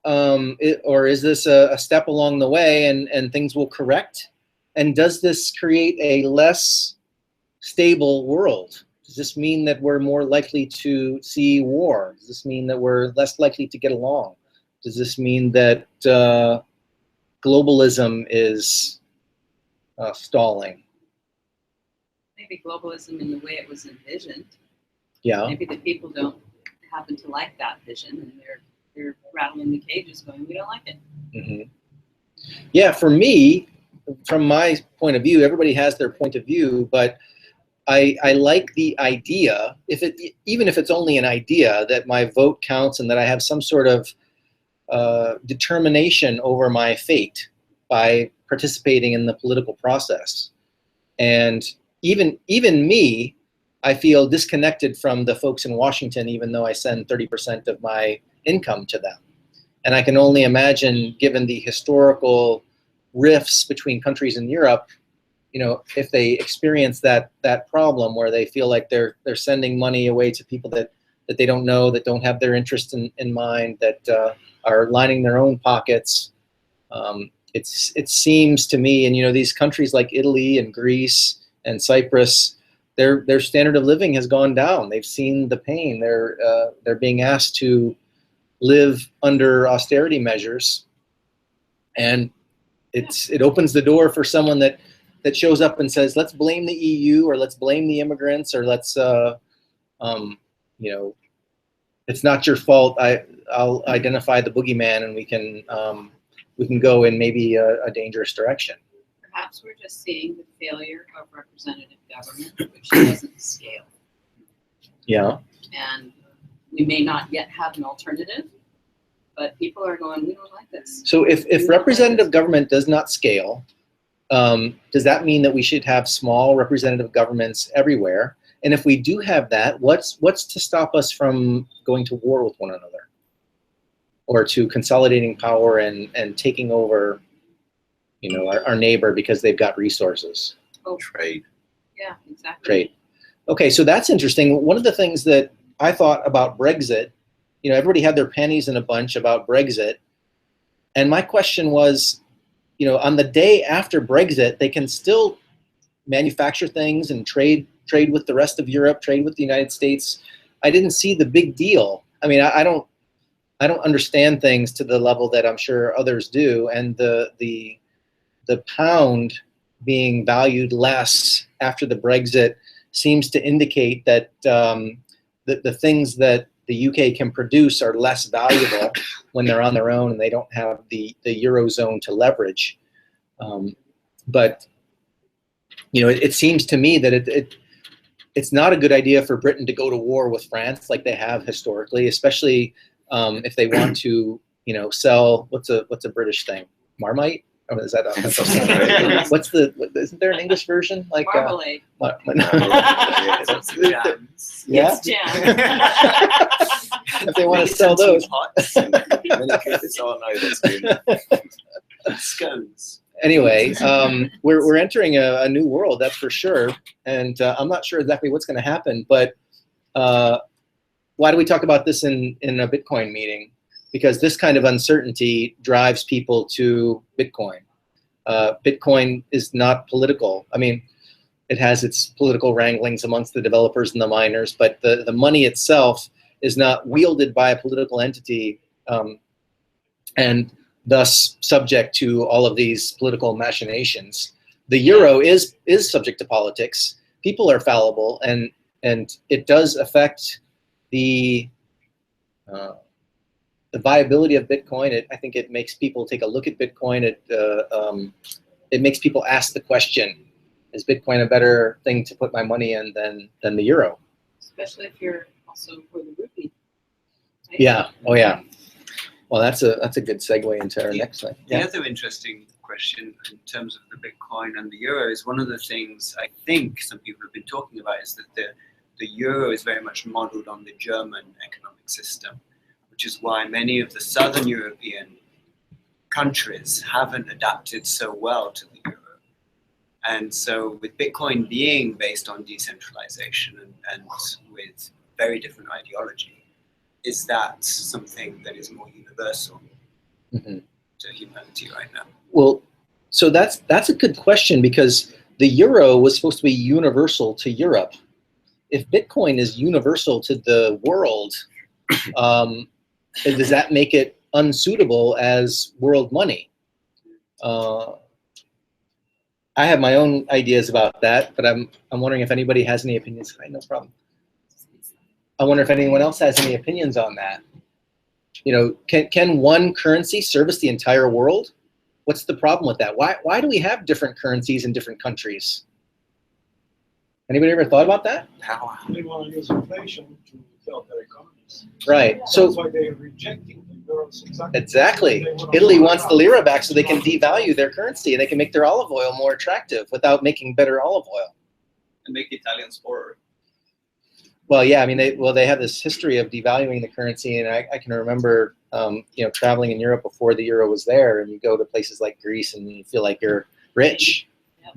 or is this a step along the way and things will correct? And does this create a less stable world? Does this mean that we're more likely to see war? Does this mean that we're less likely to get along? Does this mean that globalism is stalling? Maybe globalism in the way it was envisioned. Yeah. Maybe the people don't happen to like that vision, and they're rattling the cages, going, "We don't like it." Mm-hmm. Yeah, for me, from my point of view, everybody has their point of view, but I like the idea, even if it's only an idea, that my vote counts and that I have some sort of determination over my fate by participating in the political process. And even me, I feel disconnected from the folks in Washington, even though I send 30% of my income to them. And I can only imagine, given the historical rifts between countries in Europe, you know, if they experience that problem where they feel like they're sending money away to people that they don't know, that don't have their interest in mind, that are lining their own pockets. It seems to me, and you know, these countries like Italy and Greece and Cyprus, their standard of living has gone down. They've seen the pain. They're being asked to live under austerity measures, and it opens the door for someone that shows up and says, let's blame the EU, or let's blame the immigrants, or let's you know, it's not your fault. I'll identify the boogeyman, and we can go in maybe a dangerous direction. Perhaps we're just seeing the failure of representative government, which doesn't scale. Yeah. And we may not yet have an alternative, but people are going, we don't like this. So if representative government does not scale, does that mean that we should have small representative governments everywhere? And if we do have that, what's to stop us from going to war with one another, or to consolidating power and taking over, you know, our neighbor because they've got resources? Oh, Trade. yeah, exactly. Trade. Okay, so that's interesting. One of the things that I thought about Brexit, you know, everybody had their panties in a bunch about Brexit, and my question was, you know, on the day after Brexit, they can still manufacture things and trade with the rest of Europe, trade with the United States. I didn't see the big deal. I mean, I don't understand things to the level that I'm sure others do, and the pound being valued less after the Brexit seems to indicate that the things that the UK can produce are less valuable when they're on their own and they don't have the Eurozone to leverage. But you know, it seems to me that it's not a good idea for Britain to go to war with France like they have historically, especially if they want to, you know, sell what's a British thing, Marmite. Oh, is that isn't there an English version like Marmalade. It's jams. Yeah. It's jam. If they want to sell those. Scones. Anyway, we're entering a new world, that's for sure, and I'm not sure exactly what's going to happen. But why do we talk about this in a Bitcoin meeting? Because this kind of uncertainty drives people to Bitcoin. Bitcoin is not political. I mean, it has its political wranglings amongst the developers and the miners, but the money itself is not wielded by a political entity, and thus subject to all of these political machinations. The euro is subject to politics. People are fallible, and it does affect the viability of Bitcoin. I think it makes people take a look at Bitcoin. It makes people ask the question: is Bitcoin a better thing to put my money in than the euro? Especially if you're also for the rupee. Right? Yeah. Oh yeah. Well, that's a good segue into our next slide. The other interesting question in terms of the Bitcoin and the euro is one of the things I think some people have been talking about is that the euro is very much modeled on the German economic system, which is why many of the southern European countries haven't adapted so well to the euro. And so with Bitcoin being based on decentralization and with very different ideology, is that something that is more universal to humanity right now? Well, so that's a good question, because the euro was supposed to be universal to Europe. If Bitcoin is universal to the world, does that make it unsuitable as world money? I have my own ideas about that, but I'm wondering if anybody has any opinions. No problem. I wonder if anyone else has any opinions on that. You know, can one currency service the entire world? What's the problem with that? Why do we have different currencies in different countries? Anybody ever thought about that? They want to use inflation to help their economies. Right. That's So why they're rejecting the euros. exactly. Italy wants the lira back so they can devalue their currency and they can make their olive oil more attractive without making better olive oil. And make Italians poorer. Well, yeah, I mean, they have this history of devaluing the currency, and I can remember, you know, traveling in Europe before the euro was there, and you go to places like Greece, and you feel like you're rich.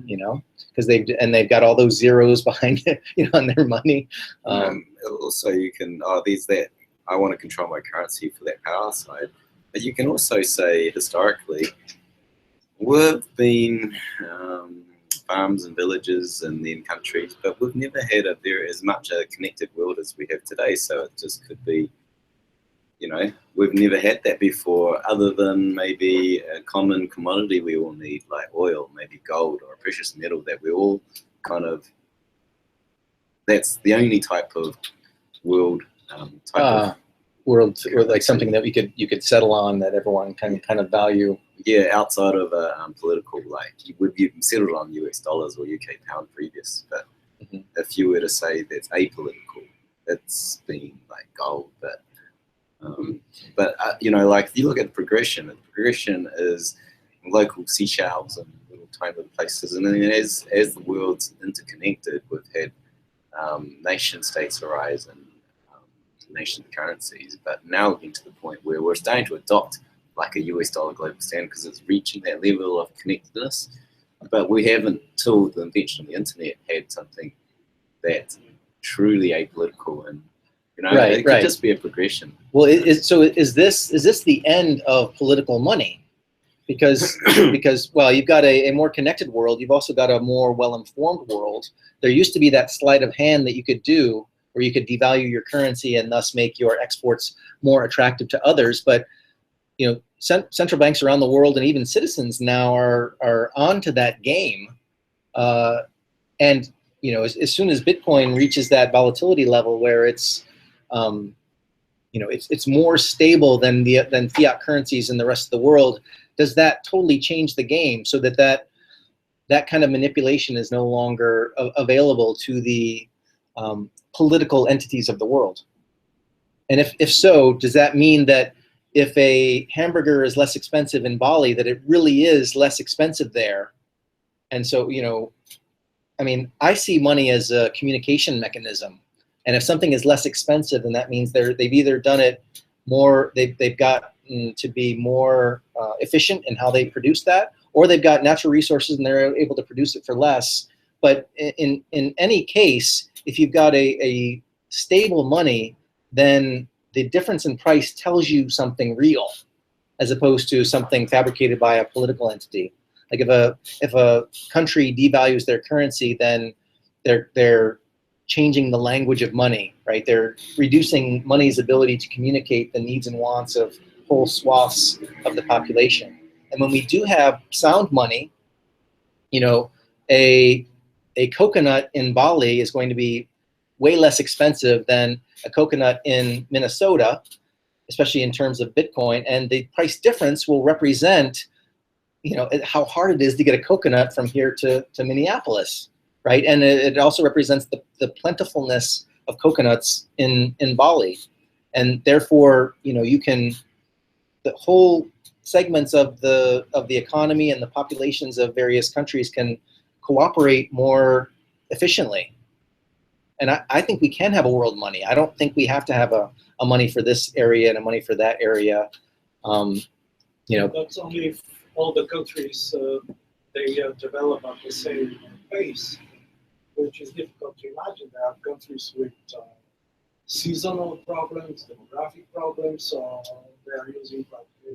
you know, because they've got all those zeros behind it, you know, on their money. Also, you can there's that I want to control my currency for that power side, but you can also say historically we've been farms and villages and then countries, but we've never had as much a connected world as we have today. So it just could be, you know, we've never had that before, other than maybe a common commodity we all need, like oil, maybe gold or a precious metal that we all kind of. That's the only type of world world, or like something that you could settle on, that everyone can kind of value. Yeah, outside of a political, like you've settled on US dollars or UK pound previous, but if you were to say that's apolitical, it's been like gold. But you know, like if you look at the progression is local seashells and little tiny little places, and then as the world's interconnected, we've had nation states arise and nation currencies, but now we're getting to the point where we're starting to adopt like a US dollar global standard because it's reaching that level of connectedness. But we haven't, till the invention of the internet, had something that's truly apolitical, and you know, it could just be a progression. Well, is this the end of political money? Because well, you've got a more connected world. You've also got a more well-informed world. There used to be that sleight of hand that you could do, where you could devalue your currency and thus make your exports more attractive to others. But you know, central banks around the world and even citizens now are onto that game. And you know, as soon as Bitcoin reaches that volatility level where it's you know, it's more stable than fiat currencies in the rest of the world, does that totally change the game so that kind of manipulation is no longer available to the political entities of the world? And if so, does that mean that if a hamburger is less expensive in Bali, that it really is less expensive there? And so, you know, I mean, I see money as a communication mechanism. And if something is less expensive, then that means they've either done it more, they've got to be more efficient in how they produce that, or they've got natural resources and they're able to produce it for less. But in any case, if you've got a stable money, then the difference in price tells you something real, as opposed to something fabricated by a political entity. Like if a country devalues their currency, then they're changing the language of money, right? They're reducing money's ability to communicate the needs and wants of whole swaths of the population. And when we do have sound money, you know, a coconut in Bali is going to be way less expensive than a coconut in Minnesota, especially in terms of Bitcoin. And the price difference will represent, you know, how hard it is to get a coconut from here to Minneapolis, right? And it also represents the plentifulness of coconuts in Bali. And therefore, you know, the whole segments of the economy and the populations of various countries can cooperate more efficiently. And I think we can have a world money. I don't think we have to have a money for this area and a money for that area. You know, that's only if all the countries they develop at the same pace, which is difficult to imagine. There are countries with seasonal problems, demographic problems, so they are using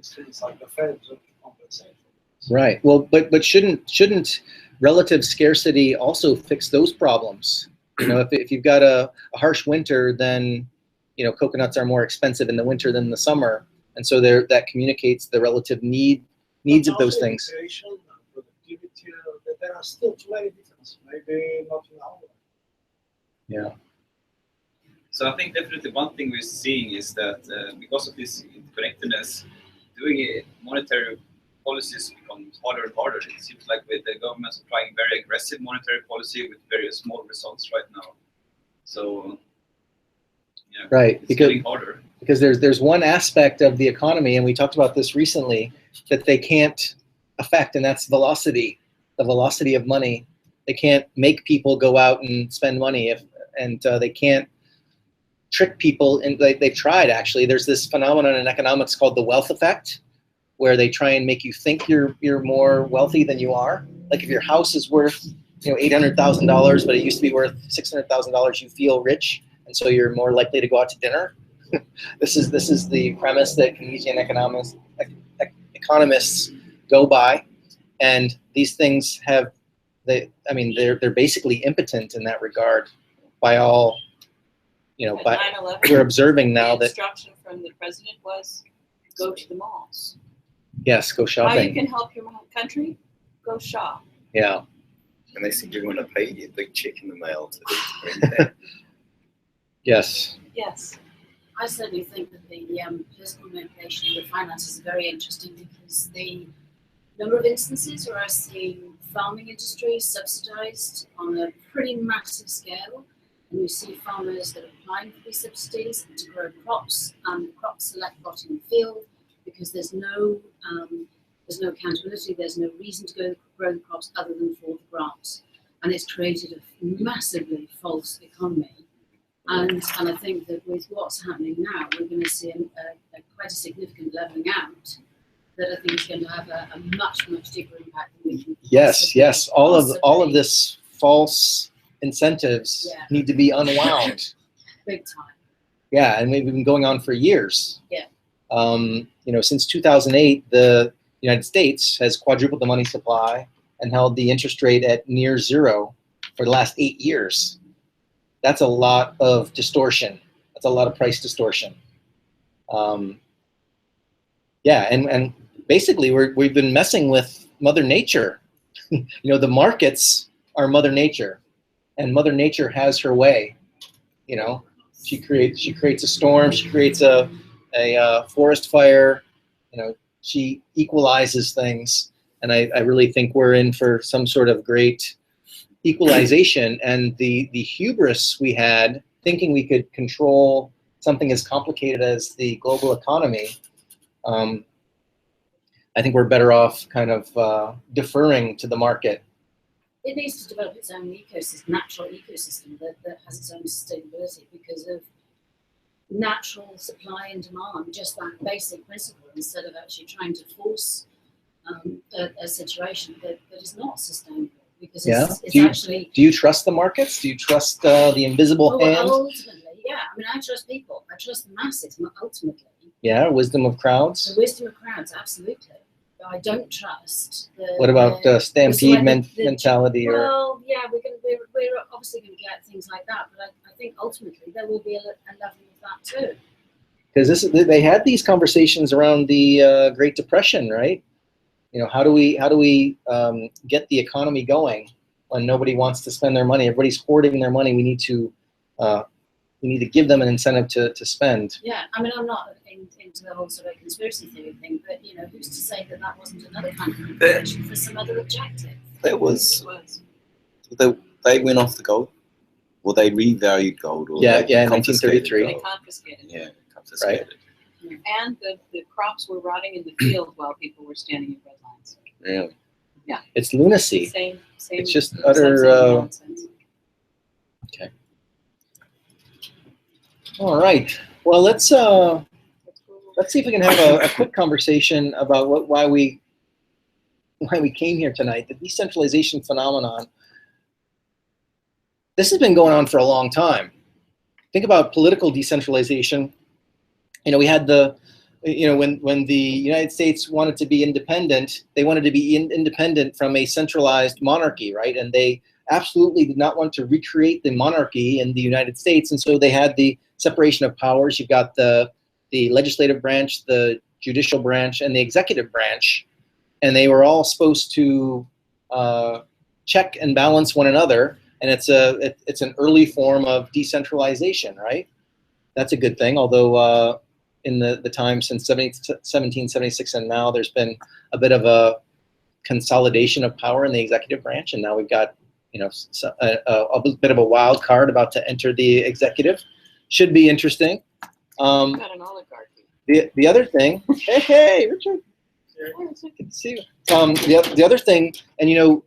things like the Fed to compensate for this. Right. Well, but shouldn't relative scarcity also fix those problems? You know, if you've got a harsh winter, then, you know, coconuts are more expensive in the winter than the summer, and so that communicates the relative needs of those things. Productivity, there are still too many differences. Maybe not in our way. Yeah. So I think definitely one thing we're seeing is that because of this interconnectedness, doing monetary policies becomes harder and harder. It seems like with the governments applying very aggressive monetary policy with very small results right now. So, yeah, right, it's getting harder. Because there's one aspect of the economy, and we talked about this recently, that they can't affect, and that's velocity, the velocity of money. They can't make people go out and spend money, and they can't trick people. And they've tried, actually. There's this phenomenon in economics called the wealth effect, where they try and make you think you're more wealthy than you are. like if your house is worth, $800,000, but it used to be worth $600,000, you feel rich, and so you're more likely to go out to dinner. This is the premise that Keynesian economists go by, and these things have they're basically impotent in that regard by all At by 9/11, we're observing now the that instruction from the president was, go to the malls. yes, go How you shopping. can help your country? Go shop. Yeah. And they seem to want to pay you a big check in the mail to bring that. Yes. Yes. I certainly think that the political manipulation of the finances is very interesting because the number of instances where I've seen farming industry subsidized on a pretty massive scale, and you see farmers that are applying for these subsidies to grow crops, and the crops are left rotting in the field because there's no accountability, there's no reason to go grow the crops other than for the grants, and it's created a massively false economy. And I think that with what's happening now, we're going to see quite a significant leveling out that I think is going to have a much, much deeper impact than we can. Yes. All of possibly- this false incentives Yeah. need to be unwound. Big time. Yeah, and we've been going on for years. Yeah. Since 2008, the United States has quadrupled the money supply and held the interest rate at near zero for the last 8 years. That's a lot of distortion. That's a lot of price distortion. And basically we've been messing with Mother Nature. The markets are Mother Nature, and Mother Nature has her way. She creates a storm. She creates a forest fire. She equalizes things, and I really think we're in for some sort of great equalization. And the hubris we had, thinking we could control something as complicated as the global economy, I think we're better off kind of deferring to the market. It needs to develop its own natural ecosystem that has its own sustainability because of natural supply and demand, just that basic principle, instead of actually trying to force a situation that is not sustainable. Because it's Do you trust the markets? Do you trust the invisible hand? Ultimately, yeah. I trust people. I trust the masses, ultimately. Yeah, wisdom of crowds. The wisdom of crowds, absolutely. But I don't trust the. What about stampede mentality? Well, yeah, we're obviously going to get things like that, but I think ultimately there will be a level of that too. Because they had these conversations around the Great Depression, right? How do we get the economy going when nobody wants to spend their money? Everybody's hoarding their money. We need to give them an incentive to spend. Yeah, I'm not into the whole sort of conspiracy theory thing, but who's to say that wasn't another kind of manipulation for some other objective? That was. They went off the gold, or they revalued gold, or yeah, they in 1933. They gold. confiscated. Yeah, confiscated. Right. And the crops were rotting in the field while people were standing in red lines. Really? Yeah. It's lunacy. Same. It's just utter. Nonsense. Okay. All right. Well, let's see if we can have a quick conversation about why we came here tonight. The decentralization phenomenon. This has been going on for a long time. Think about political decentralization. We had when the United States wanted to be independent, they wanted to be independent from a centralized monarchy, right? And they absolutely did not want to recreate the monarchy in the United States, and so they had the separation of powers. You've got the legislative branch, the judicial branch, and the executive branch, and they were all supposed to check and balance one another. And it's an early form of decentralization, right? That's a good thing. Although in the time since 1776 and now, there's been a bit of a consolidation of power in the executive branch, and now we've got a bit of a wild card about to enter the executive. Should be interesting. Got an oligarchy. The other thing, hey, Richard, good to see you. The other thing, and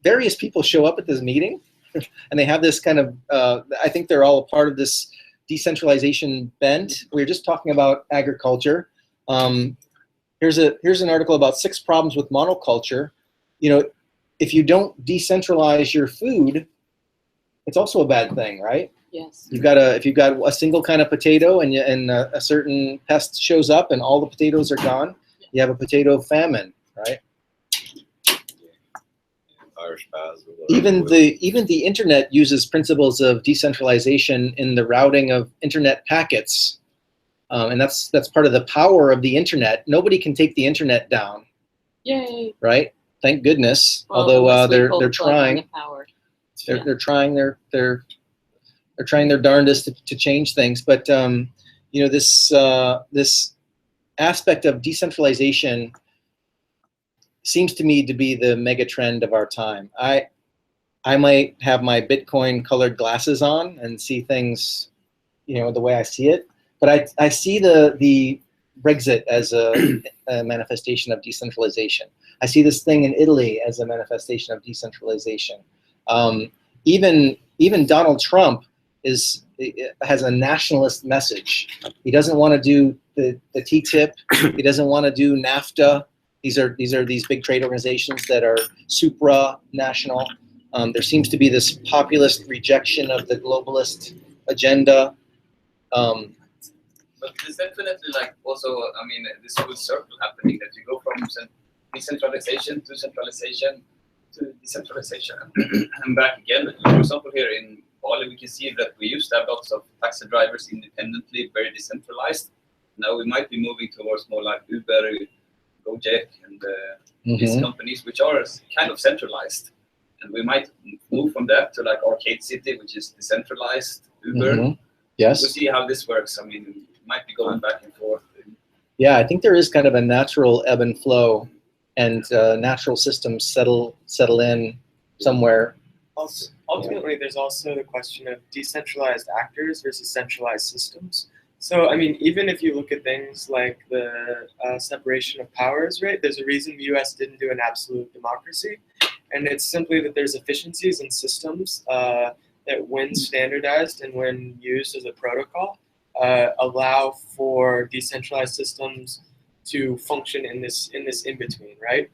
various people show up at this meeting, and they have this kind of. I think they're all a part of this decentralization bent. We were just talking about agriculture. Here's an article about 6 problems with monoculture. if you don't decentralize your food, it's also a bad thing, right? Yes. If you've got a single kind of potato and a certain pest shows up and all the potatoes are gone, you have a potato famine, right? Irish bars. Even the internet uses principles of decentralization in the routing of internet packets, and that's part of the power of the internet. Nobody can take the internet down. Yay! Right? Thank goodness. Well, Although unless we pull they're the plug on trying. the power. They're trying they're trying their darndest to change things, but you know, this aspect of decentralization seems to me to be the mega trend of our time. I might have my Bitcoin colored glasses on and see things, you know, the way I see it, but I see the Brexit as a manifestation of decentralization. I see this thing in Italy as a manifestation of decentralization. Even Donald Trump has a nationalist message. He doesn't want to do the TTIP. He doesn't want to do NAFTA. These are these big trade organizations that are supranational. There seems to be this populist rejection of the globalist agenda. But there's definitely like also, I mean, this whole circle happening that you go from decentralization to centralization to decentralization and back again. For example, here in Bali, we can see that we used to have lots of taxi drivers independently, very decentralized. Now we might be moving towards more like Uber, Gojek, and these companies which are kind of centralized. And we might move from that to like Arcade City, which is decentralized Uber. Yes. We'll see how this works. I mean, it might be going back and forth. Yeah, I think there is kind of a natural ebb and flow, and natural systems settle in somewhere. Also, ultimately, there's also the question of decentralized actors versus centralized systems. So, I mean, even if you look at things like the separation of powers, right, there's a reason the US didn't do an absolute democracy. And it's simply that there's efficiencies in systems that when standardized and when used as a protocol, allow for decentralized systems to function in this in-between, right?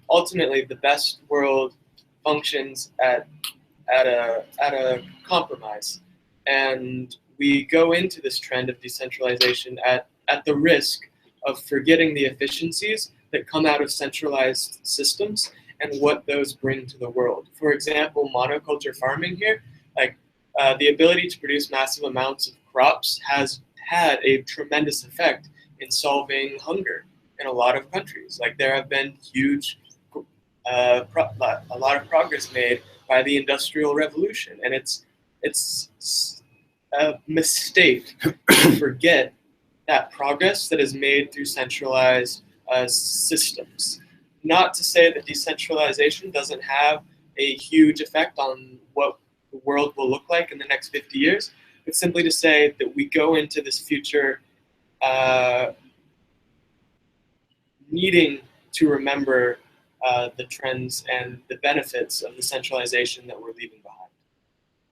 Ultimately, the best world functions at a compromise. And we go into this trend of decentralization at the risk of forgetting the efficiencies that come out of centralized systems and what those bring to the world. For example, monoculture farming here, like the ability to produce massive amounts of crops has had a tremendous effect in solving hunger in a lot of countries. Like there have been huge, a lot of progress made by the Industrial Revolution, and it's a mistake to forget that progress that is made through centralized systems. Not to say that decentralization doesn't have a huge effect on what the world will look like in the next 50 years, but simply to say that we go into this future needing to remember the trends and the benefits of the centralization that we're leaving behind.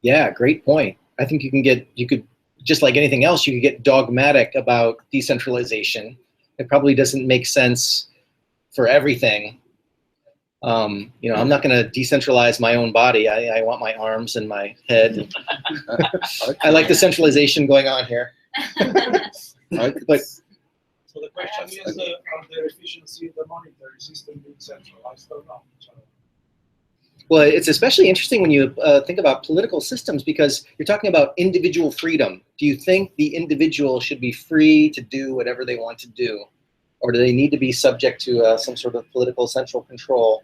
Yeah, great point. I think you could, just like anything else, you could get dogmatic about decentralization. It probably doesn't make sense for everything. You know, I'm not going to decentralize my own body. I want my arms and my head. I like the centralization going on here. But so the question is, are the efficiency of the monetary system being centralized or not? well, it's especially interesting when you think about political systems, because you're talking about individual freedom. Do you think the individual should be free to do whatever they want to do? Or do they need to be subject to some sort of political central control?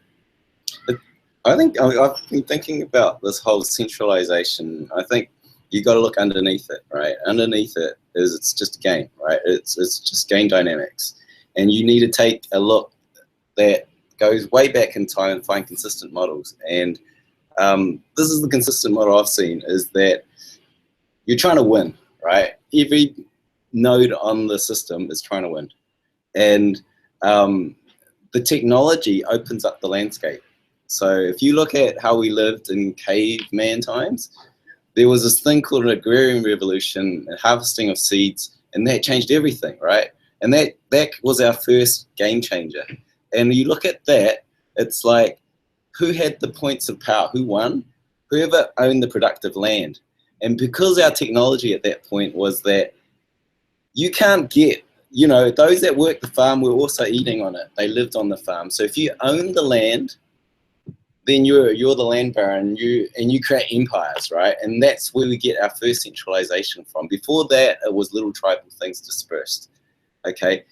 I think I've been thinking about this whole centralization. I think you got to look underneath it, right? Underneath it is it's just a game, right? It's just game dynamics, and you need to take a look that goes way back in time and find consistent models. And this is the consistent model I've seen, is that you're trying to win, right? Every node on the system is trying to win, and the technology opens up the landscape. So if you look at how we lived in caveman times, there was this thing called an agrarian revolution, a harvesting of seeds, and that changed everything, right? And that was our first game changer. And you look at that, it's like, who had the points of power? Who won? Whoever owned the productive land. And because our technology at that point was that you can't get, you know, those that worked the farm were also eating on it. They lived on the farm. So if you own the land, then you're the land baron, and you create empires, right? And that's where we get our first centralization from. Before that, it was little tribal things dispersed. Okay,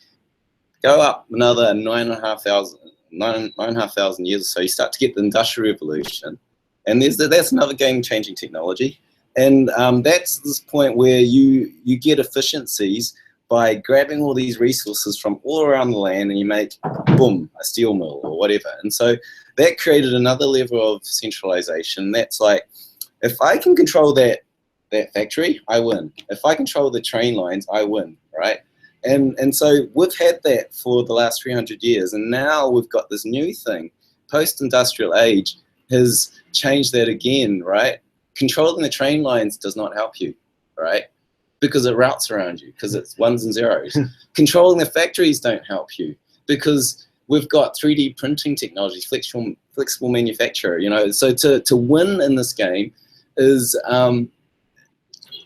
go up another 9,500 years or so, you start to get the Industrial Revolution, and that's another game-changing technology. And that's this point where you get efficiencies by grabbing all these resources from all around the land, and you make, boom, a steel mill or whatever. And so that created another level of centralization. That's like, if I can control that factory, I win. If I control the train lines, I win, right? And so we've had that for the last 300 years, and now we've got this new thing. Post-industrial age has changed that again, right? Controlling the train lines does not help you, right? Because it routes around you, because it's ones and zeros. Controlling the factories don't help you, because we've got 3D printing technology, flexible manufacturer, you know. So to win in this game is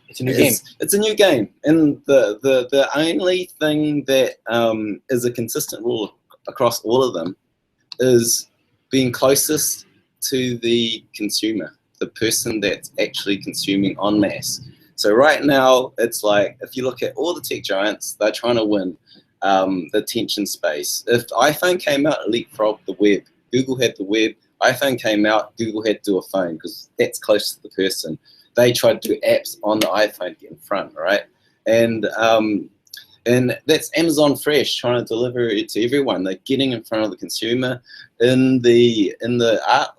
it's a new game. It's a new game, and the only thing that is a consistent rule across all of them is being closest to the consumer, the person that's actually consuming en masse. So right now, it's like, if you look at all the tech giants, they're trying to win the attention space. If iPhone came out, it leapfrogged the web. Google had the web. iPhone came out, Google had to do a phone, because that's close to the person. They tried to do apps on the iPhone to get in front, right? And that's Amazon Fresh trying to deliver it to everyone. They're getting in front of the consumer. In the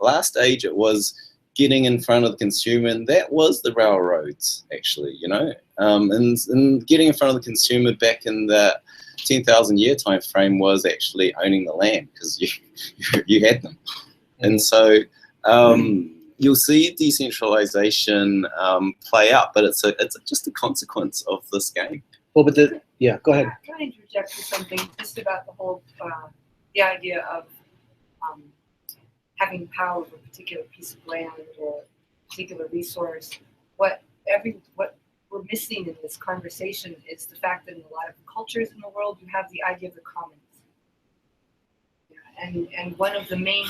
last age, it was getting in front of the consumer, and that was the railroads, actually, you know. And getting in front of the consumer back in the 10,000 year time frame was actually owning the land, because you had them. And so you'll see decentralization play out, but it's just a consequence of this game. Well, but go ahead. Can I interject with something just about the whole the idea of having power over a particular piece of land or a particular resource? What we're missing in this conversation is the fact that in a lot of cultures in the world, you have the idea of the commons. And one of the main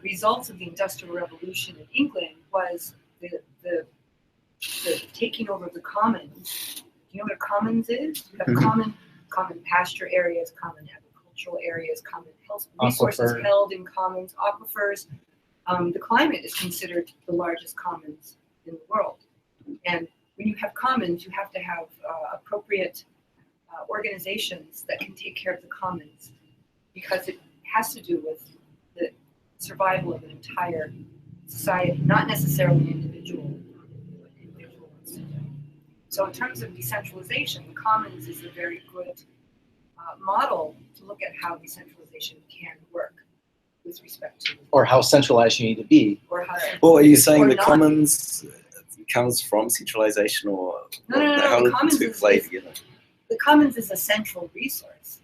results of the Industrial Revolution in England was the taking over of the commons. Do you know what a commons is? You have common pasture areas, common agricultural areas, common health resources held in commons, aquifers. The climate is considered the largest commons in the world. And when you have commons, you have to have appropriate organizations that can take care of the commons, because it has to do with the survival of an entire society, not necessarily an individual, what an individual wants to do. So in terms of decentralization, the commons is a very good model to look at how decentralization can work with respect to, or how centralized you need to be. Or how, well, are you saying the not. commons comes from centralization, or No, how the do commons the two is- play is- together? The commons is a central resource.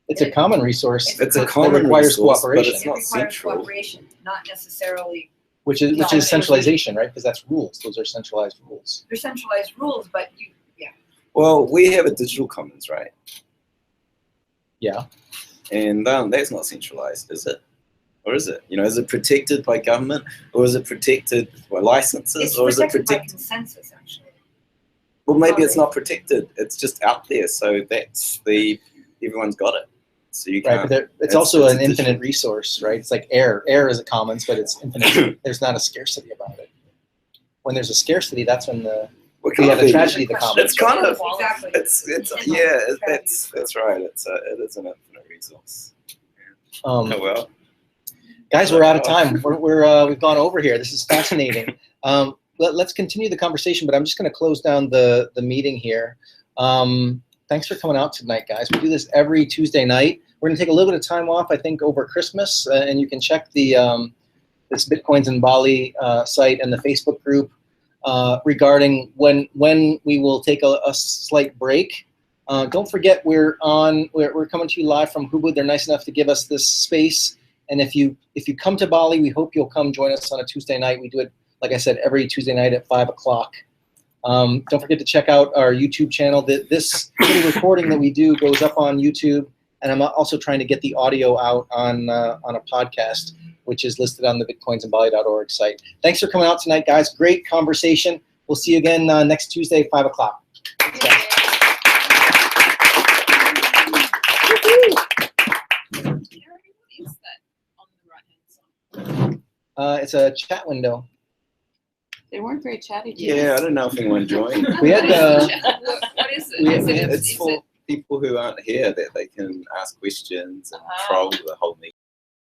It's a common resource. It's a that common requires resource, but cooperation, it's It not requires central. cooperation, not necessarily. which is centralization, right? Because that's rules. Those are centralized rules. They're centralized rules, but Well, we have a digital commons, right? Yeah. And that's not centralized, is it? Or is it? You know, is it protected by government, or is it protected by licenses, it's or is it protected by protected? consensus, actually. Well, maybe it's not protected. It's just out there, so everyone's got it. So you Right, can't. but it's also an infinite resource, right? It's like air. Air is a commons, but it's infinite. There's not a scarcity about it. When there's a scarcity, that's when we have the tragedy of the commons. It's kind of Exactly. It's that's right. It is an infinite resource. Oh well. Guys, we're out of time. We've gone over here. This is fascinating. Let's continue the conversation, but I'm just going to close down the meeting here. Thanks for coming out tonight, guys. We do this every Tuesday night. We're going to take a little bit of time off, I think, over Christmas, and you can check the this Bitcoins in Bali site and the Facebook group regarding when we will take a slight break. Don't forget, we're coming to you live from Hubud. They're nice enough to give us this space And if you come to Bali, we hope you'll come join us on a Tuesday night. We do it, like I said, every Tuesday night at 5 o'clock. Don't forget to check out our YouTube channel. This little recording that we do goes up on YouTube, and I'm also trying to get the audio out on a podcast, which is listed on the bitcoinsandbali.org site. Thanks for coming out tonight, guys. Great conversation. We'll see you again next Tuesday, 5 o'clock. It's a chat window. They weren't very chatty. Yeah, I don't know if anyone joined. We had what is it? It's for people who aren't here that they can ask questions and troll the whole meeting.